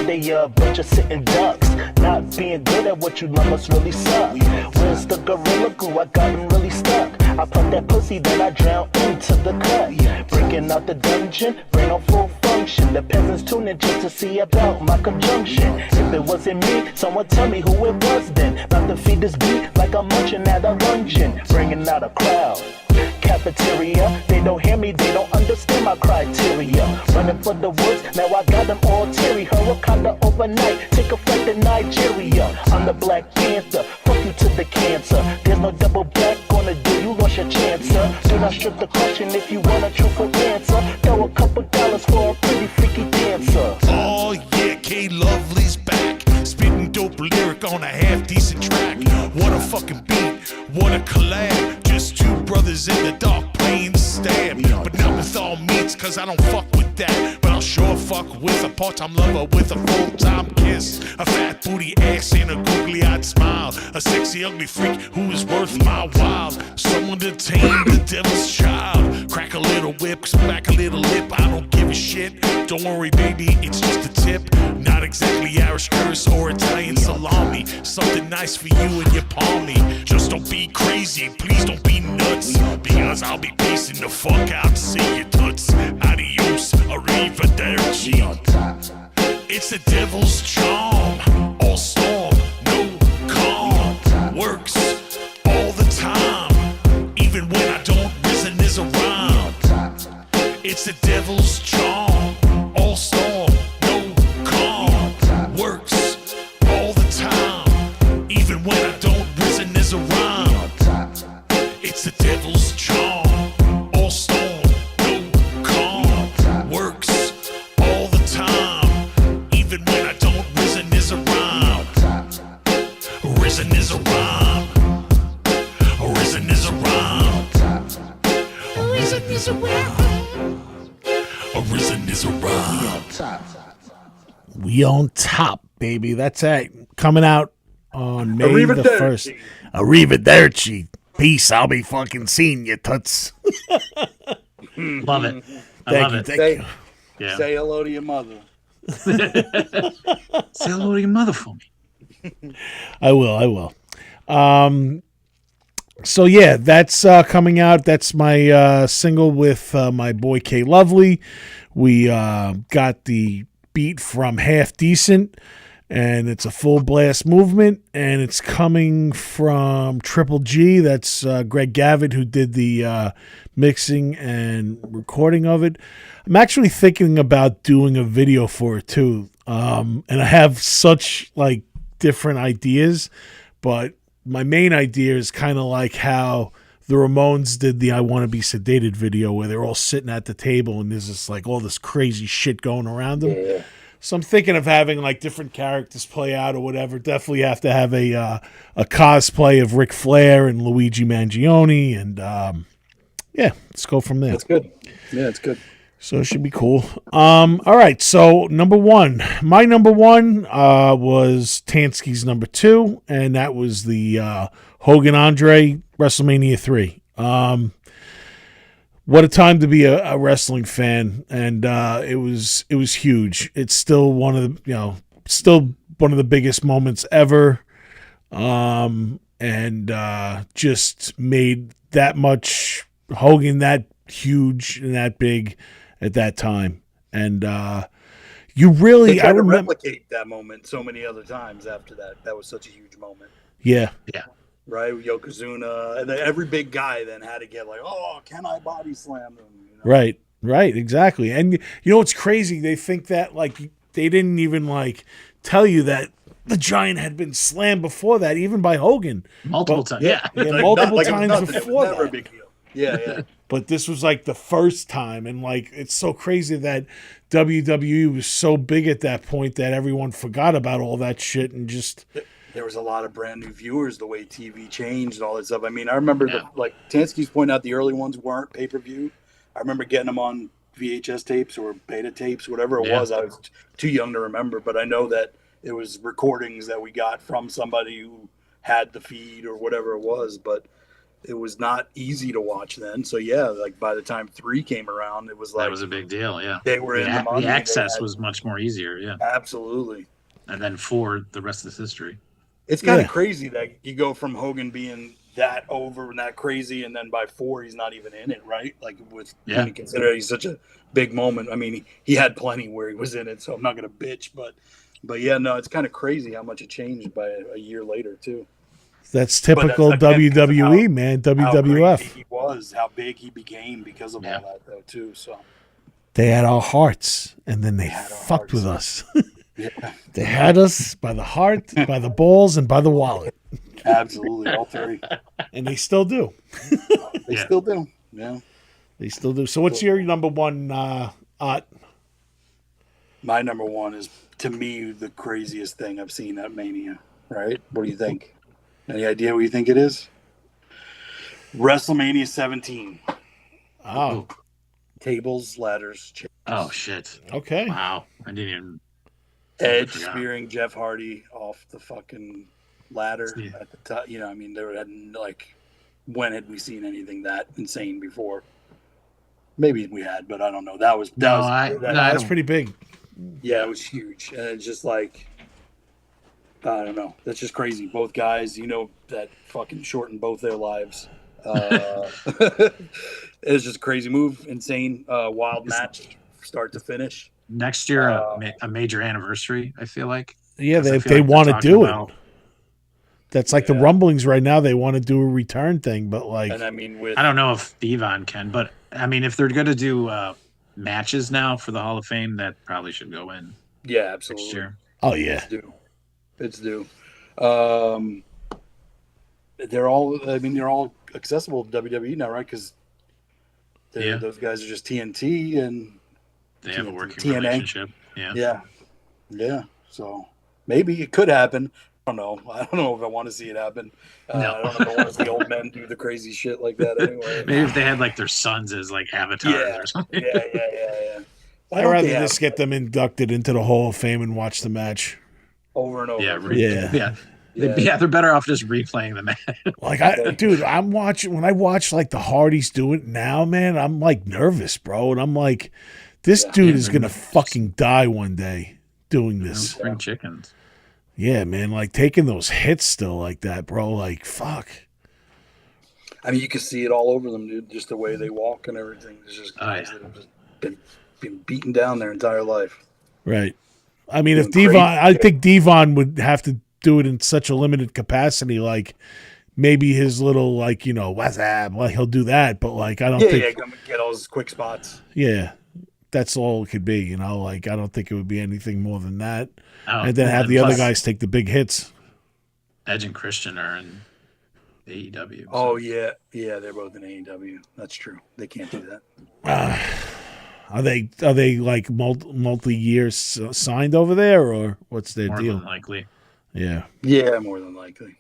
they a bunch of sitting ducks. Not being good at what you love must really suck. Where's the gorilla glue? I got him really stuck. I pump that pussy, then I drown into the cut. Breaking out the dungeon, brain on full function. The peasants tuning just to see about my conjunction. If it wasn't me, someone tell me who it was then. About to feed this beat like I'm munching at a luncheon. Bringing out a crowd. Cafeteria, they don't hear me, they don't understand my criteria. Running for the woods, now I got them all teary. Wakanda overnight, take a flight to Nigeria. I'm the Black Panther, fuck you to the cancer. There's no double back gonna do, you lost your chance, sir. Do not strip the question if you want a truthful answer. Throw a couple dollars for a pretty freaky dancer. Oh yeah, K Lovely's back. Spitting dope lyric on a half-decent track. What a fucking beat, what a collab. Just two brothers in the dark playing the stab. But not with all meats, cause I don't fuck with that. But I'll sure fuck with a part-time lover with a full-time kiss. A fat booty ass and a googly-eyed smile. A sexy ugly freak who is worth my while. Someone to tame the devil's child. Crack a little whip, smack a little lip. I don't give a shit. Don't worry baby, it's just a tip. Not exactly Irish curse or Italian salami. Something nice for you and your palmy. Just don't be crazy, please don't be nuts. Because I'll be pacing the fuck out. See you toots. Adios, arrivederci. It's the devil's charm. All storm, no calm. Works all the time. Even when I don't, risen is a rhyme. It's the devil's charm. All storm, no calm. Works all the time. Even when I don't, risen is a rhyme. It's the devil's charm. All storm, no calm. Works all the time. Even when I don't, risen is a rhyme. Risen is a rhyme. Risen is a rhyme. Risen is a rhyme. Risen is a rhyme. We on top, baby. That's it. Coming out on May the 1st. Arrivederci. Peace. I'll be fucking seeing you, toots. Love it. I Thank love you. it. Thank you. Yeah. Say hello to your mother. Say hello to your mother for me. I will. So yeah, that's coming out. That's my single with my boy K Lovely. We got the beat from Half Decent, and it's a full blast movement, and it's coming from Triple G. That's Greg Gavitt, who did the mixing and recording of it. I'm actually thinking about doing a video for it too, and I have such like different ideas, but my main idea is kind of like how the Ramones did the I Want to Be Sedated video, where they're all sitting at the table and there's just like all this crazy shit going around them. Yeah. So I'm thinking of having like different characters play out or whatever. Definitely have to have a cosplay of Ric Flair and Luigi Mangione, and yeah, let's go from there. That's good. Yeah, it's good. So it should be cool. All right, so number one. My number one was Tansky's number two, and that was the Hogan Andre WrestleMania 3. What a time to be a wrestling fan, and it was huge. It's still one of the biggest moments ever, and just made that much Hogan that huge and that big at that time. And you really, they tried I to remember, replicate that moment so many other times after that. That was such a huge moment. Yeah. Right, Yokozuna, and then every big guy then had to get like, oh, can I body slam them? You know? Right, exactly. And you know what's crazy? They think that like they didn't even like tell you that the Giant had been slammed before that, even by Hogan multiple times. Yeah, like, multiple times before never that. a big deal. Yeah. But this was like the first time, and like it's so crazy that WWE was so big at that point that everyone forgot about all that shit and just. There was a lot of brand new viewers, the way TV changed and all that stuff. I mean, I remember like Tansky's pointing out the early ones weren't pay-per-view. I remember getting them on VHS tapes or beta tapes, whatever it was. I was too young to remember, but I know that it was recordings that we got from somebody who had the feed or whatever it was, but it was not easy to watch then. So yeah, like by the time 3 came around, it was like That was a big deal. Yeah, they were in the money. The access was much more easier. Yeah, absolutely. And then 4, the rest is history. It's kind of crazy that you go from Hogan being that over and that crazy, and then by 4 he's not even in it, right? Like with when you consider he's such a big moment. I mean, he had plenty where he was in it, so I'm not gonna bitch, but yeah, no, it's kind of crazy how much it changed by a year later too. That's typical WWE, man. WWF. How he was, how big he became because of all that, though, too. So they had our hearts, and then they fucked with us. They had us by the heart, by the balls, and by the wallet. Absolutely, all 3. And they still do. They still do. Yeah, they still do. So, what's your number one? Art? My number one is, to me, the craziest thing I've seen at Mania. Right? What do you think? Any idea what you think it is? WrestleMania 17. Oh. Tables, ladders, chairs. Oh, shit. Okay. Wow. I didn't even... Edge spearing Jeff Hardy off the fucking ladder at the top. You know, I mean, there had, like, when had we seen anything that insane before? Maybe we had, but I don't know. That was pretty big. Yeah, it was huge. And it's just like, I don't know. That's just crazy. Both guys, you know, that fucking shortened both their lives. It was just a crazy move, insane, wild match, start to finish. Next year, a major anniversary, I feel like. Yeah, they want to do it. That's like the rumblings right now. They want to do a return thing, but like, and I mean, I don't know if Devon can, but I mean, if they're going to do matches now for the Hall of Fame, that probably should go in. Yeah, absolutely. Next year. Oh yeah, it's due. They're all accessible to WWE now, right? Because those guys are just TNT and they have a working relationship. Yeah. So maybe it could happen. I don't know if I want to see it happen. I don't know if I want to see old men do the crazy shit like that anyway. Maybe if they had like their sons as like avatars or something. Yeah. I'd rather just get them inducted into the Hall of Fame and watch the match over and over. Yeah. They're better off just replaying the match. Like when I watch like the Hardys do it now, man, I'm like nervous, bro, and I'm like, this dude is gonna fucking die one day doing this. Spring chickens. Yeah, man, like taking those hits still like that, bro. Like, fuck. I mean, you can see it all over them, dude. Just the way they walk and everything. It's just guys that have just been beaten down their entire life. Right. I mean, if Devon, I think Devon would have to do it in such a limited capacity. Like, maybe his little, like, you know, WhatsApp, like he'll do that. But like, I don't think. Yeah, come and get all his quick spots. Yeah, that's all it could be. You know, like I don't think it would be anything more than that. Oh, and then have the other guys take the big hits. Edge and Christian are in AEW. So. Oh yeah, they're both in AEW. That's true. They can't do that. Are they like multi years signed over there, or what's their deal? More than likely. Yeah, more than likely.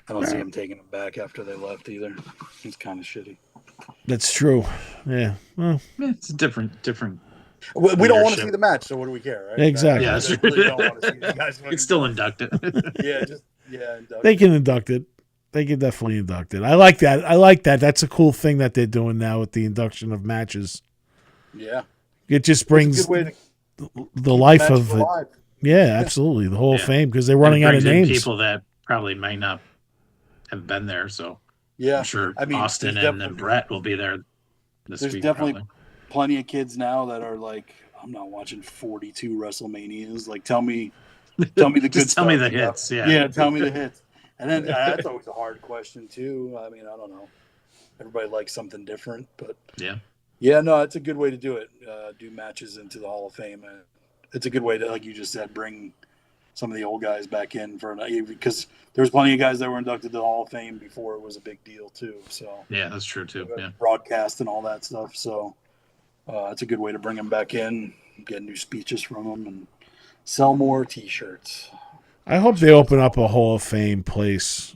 I don't see them taking them back after they left either. It's kind of shitty. That's true. Yeah, well, it's different. We don't want to see the match, so what do we care, right? Exactly. Yeah, that's really don't want to see the guys. It's still inducted. Induct they can induct it. They can definitely induct it. I like that. That's a cool thing that they're doing now with the induction of matches. Yeah, it just brings the life of it. Alive. Yeah, absolutely. The Hall of Fame, because they're running out of names. People that probably might not have been there, so I'm sure Austin and Brett will be there this week. There's definitely plenty of kids now that are like, I'm not watching 42 WrestleManias. Like, tell me the good stuff. Tell me the hits. Yeah, tell me the hits. And then that's always a hard question too. I mean, I don't know. Everybody likes something different, but yeah, no, it's a good way to do it. Do matches into the Hall of Fame. It's a good way to, like you just said, bring some of the old guys back in because there's plenty of guys that were inducted to the Hall of Fame before it was a big deal too. So yeah, that's true too. Yeah, broadcast and all that stuff. So it's a good way to bring them back in, get new speeches from them, and sell more T-shirts. I hope they open up a Hall of Fame place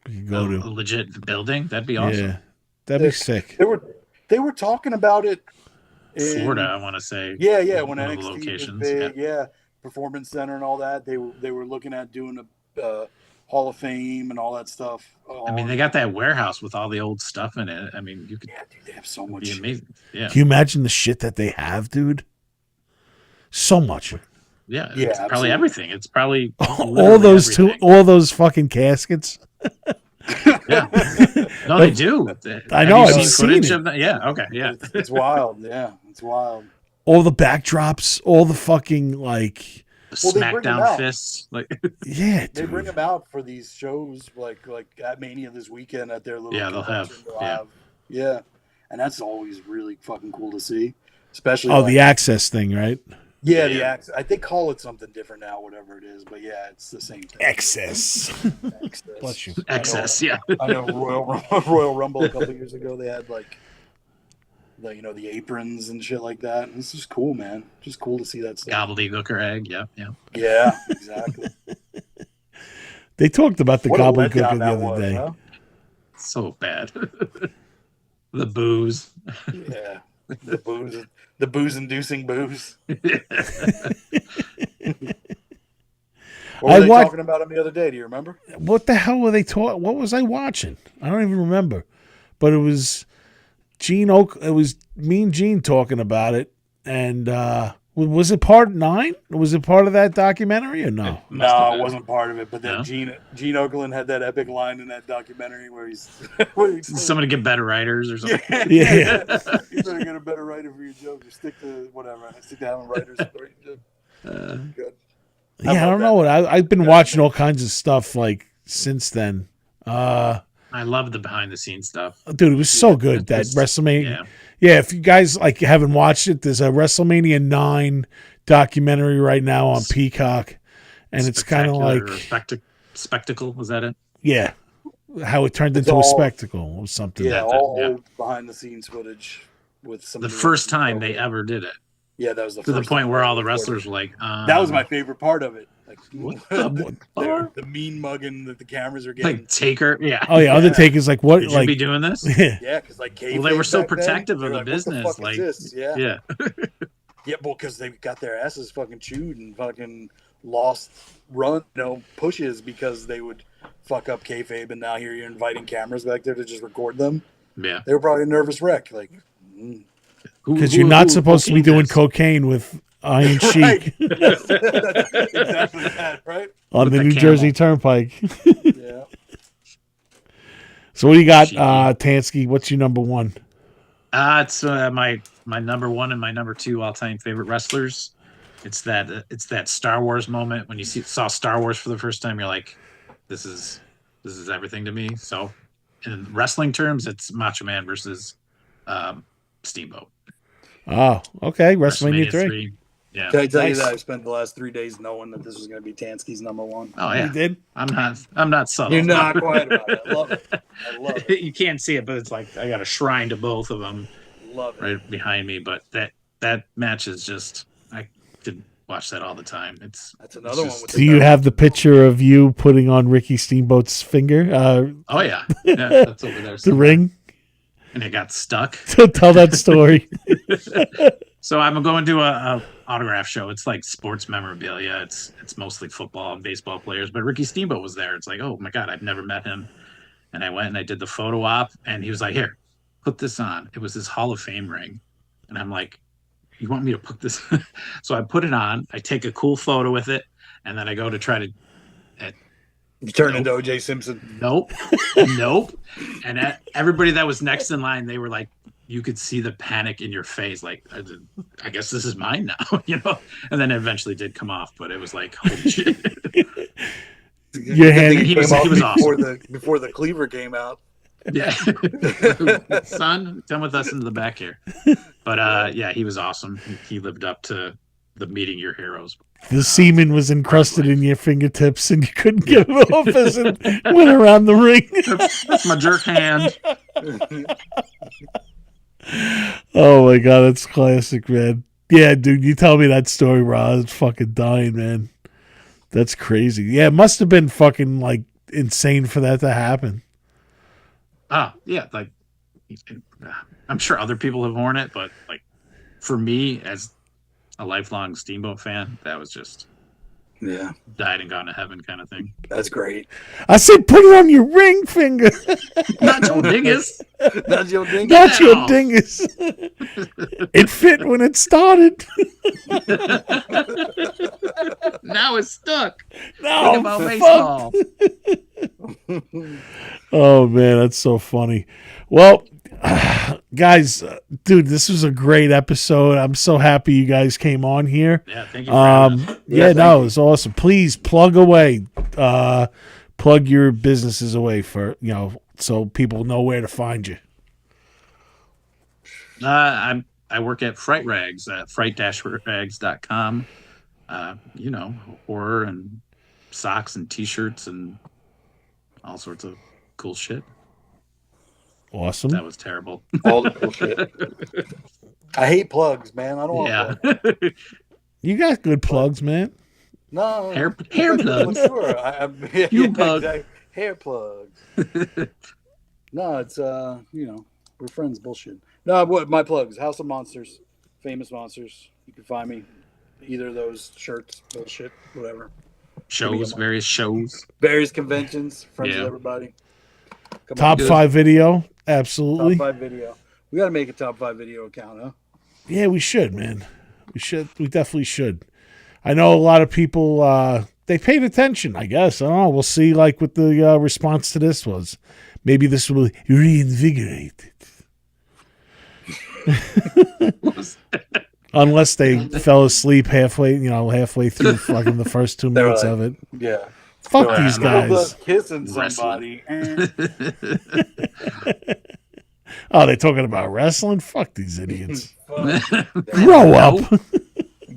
we can go to. A legit building. That'd be awesome. Yeah, that'd be sick. They were talking about it. Florida, I want to say. Yeah, when one of NXT the locations. was big, yeah. Performance Center and all that. They were looking at doing a Hall of Fame and all that stuff. I mean, they got that warehouse with all the old stuff in it. I mean, you could. Yeah, dude, they have so much. Be amazing. Yeah. Can you imagine the shit that they have, dude? So much. Yeah. Yeah, It's probably absolutely. everything. It's probably All those all those fucking caskets. Yeah. No, they do. I know, Have you I've seen seen footage it. of that? Yeah. Okay. Yeah. It's wild. Yeah, it's wild. All the backdrops, all the fucking like Well, they bring them Smackdown out. fists. Like. yeah, They dude. bring them out for these shows, like at Mania this weekend at their little Yeah, they'll have, convention. Yeah, and that's always really fucking cool to see, especially. Oh, like, the access thing, right? yeah, Yeah. the access. I think call it something different now, whatever it is, but yeah, it's the same thing. Excess. Access. Bless you. Excess. Yeah. I know Royal Rumble a couple years ago. They had like the aprons and shit like that. And it's just cool, man. Just cool to see that stuff. Gobbledygook or egg. Yeah. Yeah. Yeah, exactly. They talked about the What a gobbledygook letdown the that other was, day. huh? So bad. The booze. Yeah, the booze-inducing booze. What were I they watched- talking about him the other day? Do you remember? What the hell were they talking? What was I watching? I don't even remember. But it was It was me and Gene talking about it. And was it part 9? Was it part of that documentary or no? No, it wasn't part of it. But then No? Gene Okerlund had that epic line in that documentary where he's Somebody get better writers or something. Yeah. You better get a better writer for your joke. Or stick to whatever. Stick to having writers for your joke. Good. Yeah, I don't know. I've been watching all kinds of stuff like since then. I love the behind the scenes stuff. Dude, it was so good that It's- WrestleMania. Yeah. Yeah, if you guys like haven't watched it, there's a WrestleMania 9 documentary right now on Peacock, and it's kind of Spectacular like spectacle. Was that it? yeah, how it turned It's into a all- spectacle or something. Yeah, That's it, all yeah. old behind-the-scenes footage with some. The of first time they ever did it. Yeah, that was the To the first point time where they all the recorded. wrestlers were like, That was my favorite part of it. Like What the the mean mugging that the cameras are getting. like Taker. Yeah. Oh yeah, Undertaker's like what? Should you Like be doing this? yeah, Yeah, because like Well, they were so back then, protective they of were the like, what business, fuck is like- this? Yeah, Yeah. yeah, well, because they got their asses fucking chewed and fucking lost pushes because they would fuck up kayfabe, and now here you're inviting cameras back there to just record them. Yeah. They were probably a nervous wreck, like. because you're not supposed to be doing cocaine. cocaine with Iron Right. Sheik Exactly that, right? on With the the New camel. Jersey Turnpike. Yeah. So what do you got, Sheik. Tansky? What's your number 1? It's my number 1 and my number 2 all-time favorite wrestlers. It's that Star Wars moment when you saw Star Wars for the first time. You're like, this is everything to me. So, in wrestling terms, it's Macho Man versus Steamboat. Oh, okay, WrestleMania 3. Yeah. Can I tell Nice. you that I spent the last 3 days knowing that this was going to be Tansky's number 1? Oh You yeah. did? I'm not subtle. You're not quiet about it. I love it. I love it. You can't see it, but it's like I got a shrine to both of them Love it. right behind me. But that match is just I could watch that all the time. It's That's another one just- with Do you have the picture of you putting on Ricky Steamboat's finger, oh yeah, that's over there. the somewhere. ring? And it got stuck. So tell that story. So I'm going to a autograph show. It's like sports memorabilia. It's mostly football and baseball players, but Ricky Steamboat was there. It's like, oh my God, I've never met him. And I went and I did the photo op, and he was like, here, put this on. It was his Hall of Fame ring. And I'm like, you want me to put this? So I put it on. I take a cool photo with it, and then I go to try to You turn into OJ Simpson. nope. And everybody that was next in line, they were like, you could see the panic in your face. Like, I guess this is mine now, And then it eventually did come off, but it was like, holy shit. Your hand- He He was awesome. before the cleaver came out. Yeah. Son, come with us into the back here. But yeah, he was awesome. He lived up to the meeting your heroes. The semen was encrusted in your fingertips, and you couldn't get it off as it went around the ring. That's my jerk hand. Oh my god, that's classic, man. Yeah, dude, you tell me that story, bro. I was fucking dying, man. That's crazy. Yeah, it must have been fucking like insane for that to happen. Oh, yeah. Like, I'm sure other people have worn it, but like for me, as a lifelong Steamboat fan, that was just Yeah, died and gone to heaven kind of thing. that's great. I said, put it on your ring finger, Not your dingus. That's your thing. not your off. dingus. It fit when it started. Now it's stuck. No, Think about fuck. baseball. Oh man, that's so funny. Well, guys, dude, this was a great episode. I'm so happy you guys came on here. Yeah, thank you for having us. Yeah, no, it was awesome. Please plug away, plug your businesses away for so people know where to find you. I work at Fright Rags at fright-rags.com. Horror and socks and t-shirts and all sorts of cool shit. Awesome. That was terrible. All the cool shit. I hate plugs, man. I don't want Yeah. plugs. You got good plugs, man. No, Hair plugs. Sure. Plug. Exactly. Hair plugs. No, it's we're friends. Bullshit. No, what my plugs? House of Monsters, Famous Monsters. You can find me either of those shirts, bullshit, whatever. Various shows. Various conventions, friends Yeah. with everybody. Come Top on, 5 video, absolutely. top 5 video. We got to make a top 5 video account, huh? Yeah, we should, man. We should. We definitely should. I know a lot of people. They paid attention. I guess. I don't know. We'll see. Like what the response to this was. Maybe this will reinvigorate it. Unless they fell asleep halfway through fucking the first 2 They're minutes like, of it. Yeah. Fuck So, these middle of guys. kissing Wrestling. somebody. Oh, they're talking about wrestling? Fuck these idiots. Fuck. Grow up.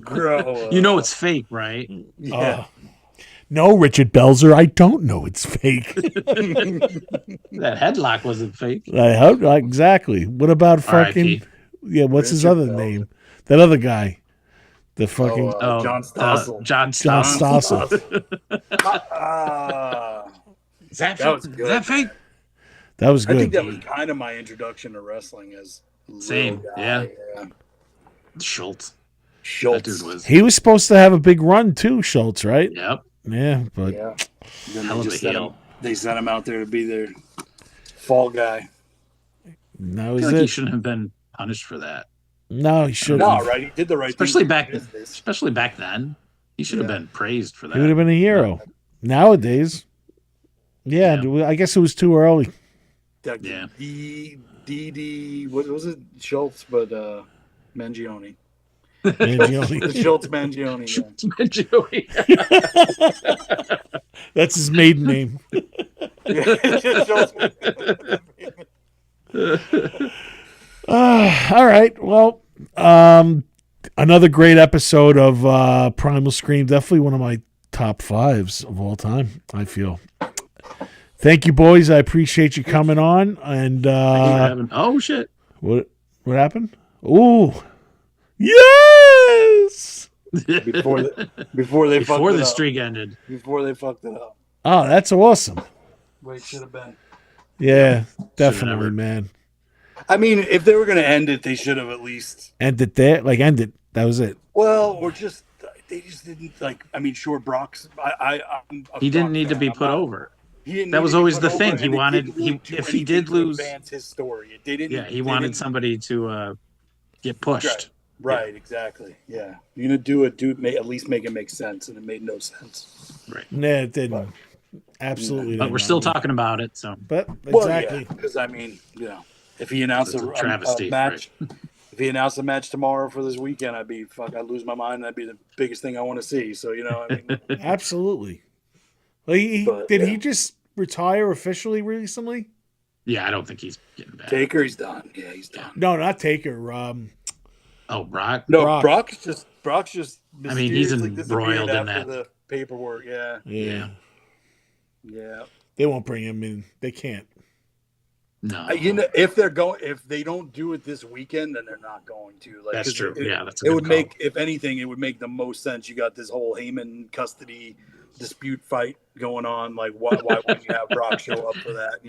Grow up. You know it's fake, right? Yeah. No, Richard Belzer, I don't know it's fake. That headlock wasn't fake. I hope exactly. What about fucking R.I.P. yeah? What's his Richard other Belzer. name? That other guy, the fucking John Stossel. John John Stossel. Stossel. Is that That was fake? good. Is that fake? That was I think good. that was kind of my introduction to wrestling as little Same, guy. yeah. Schultz. That Schultz. dude was. He was supposed to have a big run too, Schultz, right? Yep. Yeah, but Yeah. Then Hell of a heel. they sent him out there to be their fall guy. that I was feel like he it. shouldn't have been punished for that. No, he shouldn't. No, right? He did the right Especially thing. back for business. especially back then. He should have Yeah. been praised for He would have that. been a hero. Nowadays, yeah, I guess it was too early. Yeah. D. What was it? Schultz, but Mangione. Mangione. The Schultz Mangione. Yeah. That's his maiden name. Schultz. All right. Well, another great episode of Primal Scream. Definitely one of my top 5s of all time, I feel. Thank you, boys. I appreciate you coming on. And Oh shit! what happened? Ooh, yes. Before they Before fucked it the up. streak ended. Before they fucked it up. Oh, that's awesome. Way it should have been. Yeah, definitely, never. man. I mean, if they were going to end it, they should have at least. End it there. Like, end it. That was it. Well, or just they just didn't like. I mean, sure, I'm a He didn't Brock need to fan. be I'm put not- over. he didn't That need was to be always put the over, thing. and He they wanted- didn't really do if he anything did to lose- advance his story. They didn't. Yeah, he they wanted didn't- somebody to get pushed. Right, exactly. Yeah, you're gonna do it. At least make it make sense, and it made no sense. Nah, it didn't. Absolutely. But didn't. we're still talking about it, so But Well, exactly. because I mean, if he announced It's a a travesty, match, if he announced a match tomorrow for this weekend, I'd lose my mind. That'd be the biggest thing I want to see. So I mean, Absolutely. Well, But, did yeah. he just retire officially recently? yeah, I don't think he's getting back. Taker, he's done. Yeah, he's done. No, not Taker. Oh, Brock. No, Brock. Brock's just. I mean, he's mysteriously embroiled disappeared in after that. the paperwork. Yeah, Yeah. yeah. They won't bring him in. They can't. No, If they don't do it this weekend, then they're not going to. Like, that's 'cause true. It, Yeah, that's a it good would call. make, if anything, it would make the most sense. You got this whole Heyman custody dispute fight going on. Like, why wouldn't you have Brock show up for that?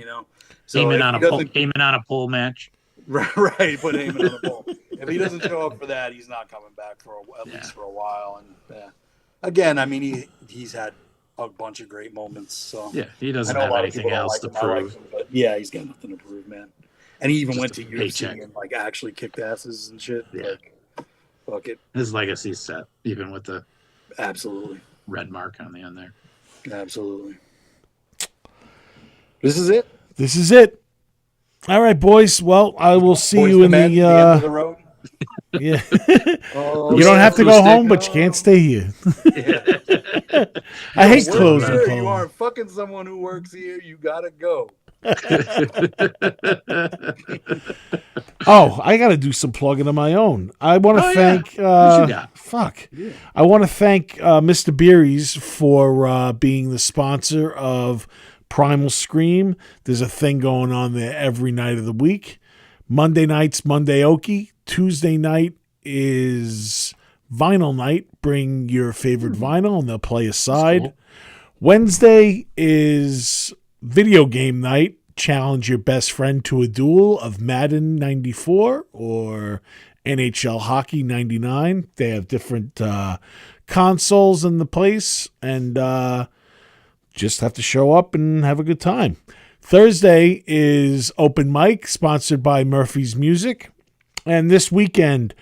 So Heyman if on he a pole, doesn't- Heyman on a pole match. right, put Heyman on the ball. If he doesn't show up for that, he's not coming back for at least for a while. And again, I mean, he's had a bunch of great moments. So Yeah, he I doesn't know a have lot of anything people don't else like to him. I like prove. him, but yeah, he's got nothing to prove, man. And he even Just went to a UFC paycheck. and like actually kicked asses and shit. Yeah. Like, fuck it, His legacy's set, even with the absolutely, red mark on the end there. absolutely. This is it. This is it. All right, boys. Well, I will see Boys you to in men, the. end of the road. Yeah. Oh, You don't have to go Acoustic. home, but you can't stay here. I hate Work closing here, calls. you are fucking someone who works here. You gotta go. Oh, I got to do some plugging of my own. I want to thank. What you got? Fuck. Yeah. I want to thank Mr. Beery's for being the sponsor of Primal Scream. There's a thing going on there every night of the week. Monday night's Monday Okie. Tuesday night is vinyl night. Bring your favorite vinyl and they'll play a side. Cool. Wednesday is video game night. Challenge your best friend to a duel of Madden 94 or NHL Hockey 99. They have different consoles in the place and just have to show up and have a good time. Thursday is open mic sponsored by Murphy's Music. And this weekend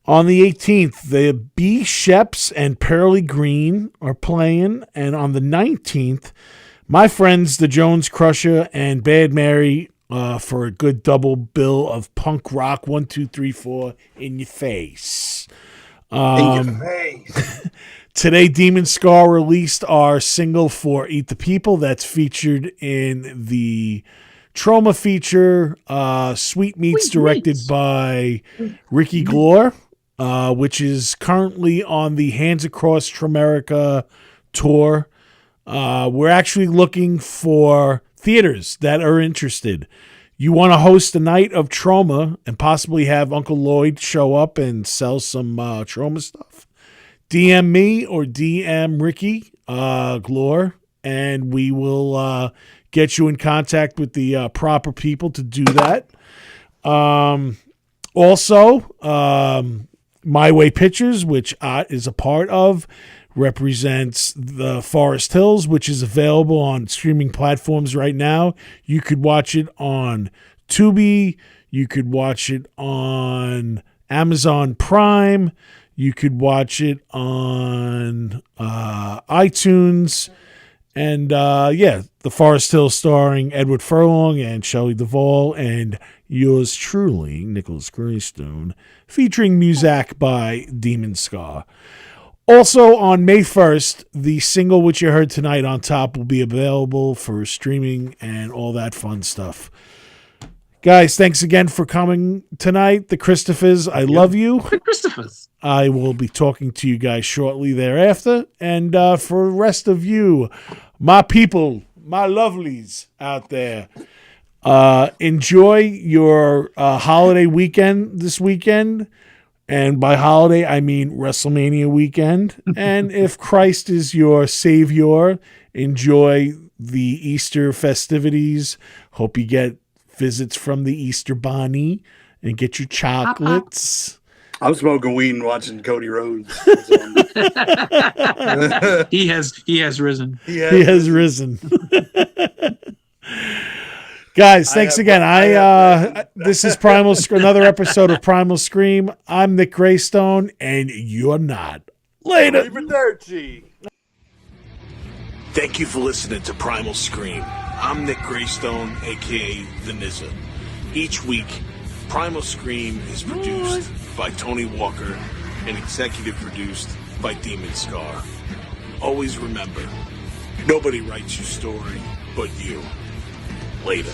on the 18th, the B. Sheps and Pearly Green are playing. And on the 19th, my friends, the Jones Crusher and Bad Mary, for a good double bill of punk rock 1, 2, 3, 4 in your face. In your face. Today, Demon Scar released our single for Eat the People that's featured in the Trauma feature, Sweet Meats, directed by Ricky Glore, which is currently on the Hands Across Tramerica tour. We're actually looking for theaters that are interested. You want to host a night of trauma and possibly have Uncle Lloyd show up and sell some trauma stuff? DM me or DM Ricky Glore, and we will get you in contact with the proper people to do that. Also, My Way Pictures, which Art is a part of, represents the Forest Hills, which is available on streaming platforms right now. You could watch it on Tubi. You could watch it on Amazon Prime. You could watch it on iTunes. And, The Forest Hills starring Edward Furlong and Shelley Duvall and yours truly, Nicholas Graystone, featuring music by Demon Scar. Also, on May 1st, the single which you heard tonight on top will be available for streaming and all that fun stuff. Guys, thanks again for coming tonight. The Christophers, I love you. The Christophers. I will be talking to you guys shortly thereafter. And for the rest of you, my people, my lovelies out there, enjoy your holiday weekend this weekend. And by holiday, I mean WrestleMania weekend. And if Christ is your savior, enjoy the Easter festivities. Hope you get visits from the Easter Bunny and get your chocolates. I'm smoking weed and watching Cody Rhodes. He has risen. He has risen. Guys, thanks again. This is Primal. Another episode of Primal Scream. I'm Nick Graystone, and you're not. Later. Thank you for listening to Primal Scream. I'm Nick Graystone, a.k.a. The Nizza. Each week, Primal Scream is produced by Tony Walker and executive produced by Demon Scar. Always remember, nobody writes your story but you. Later.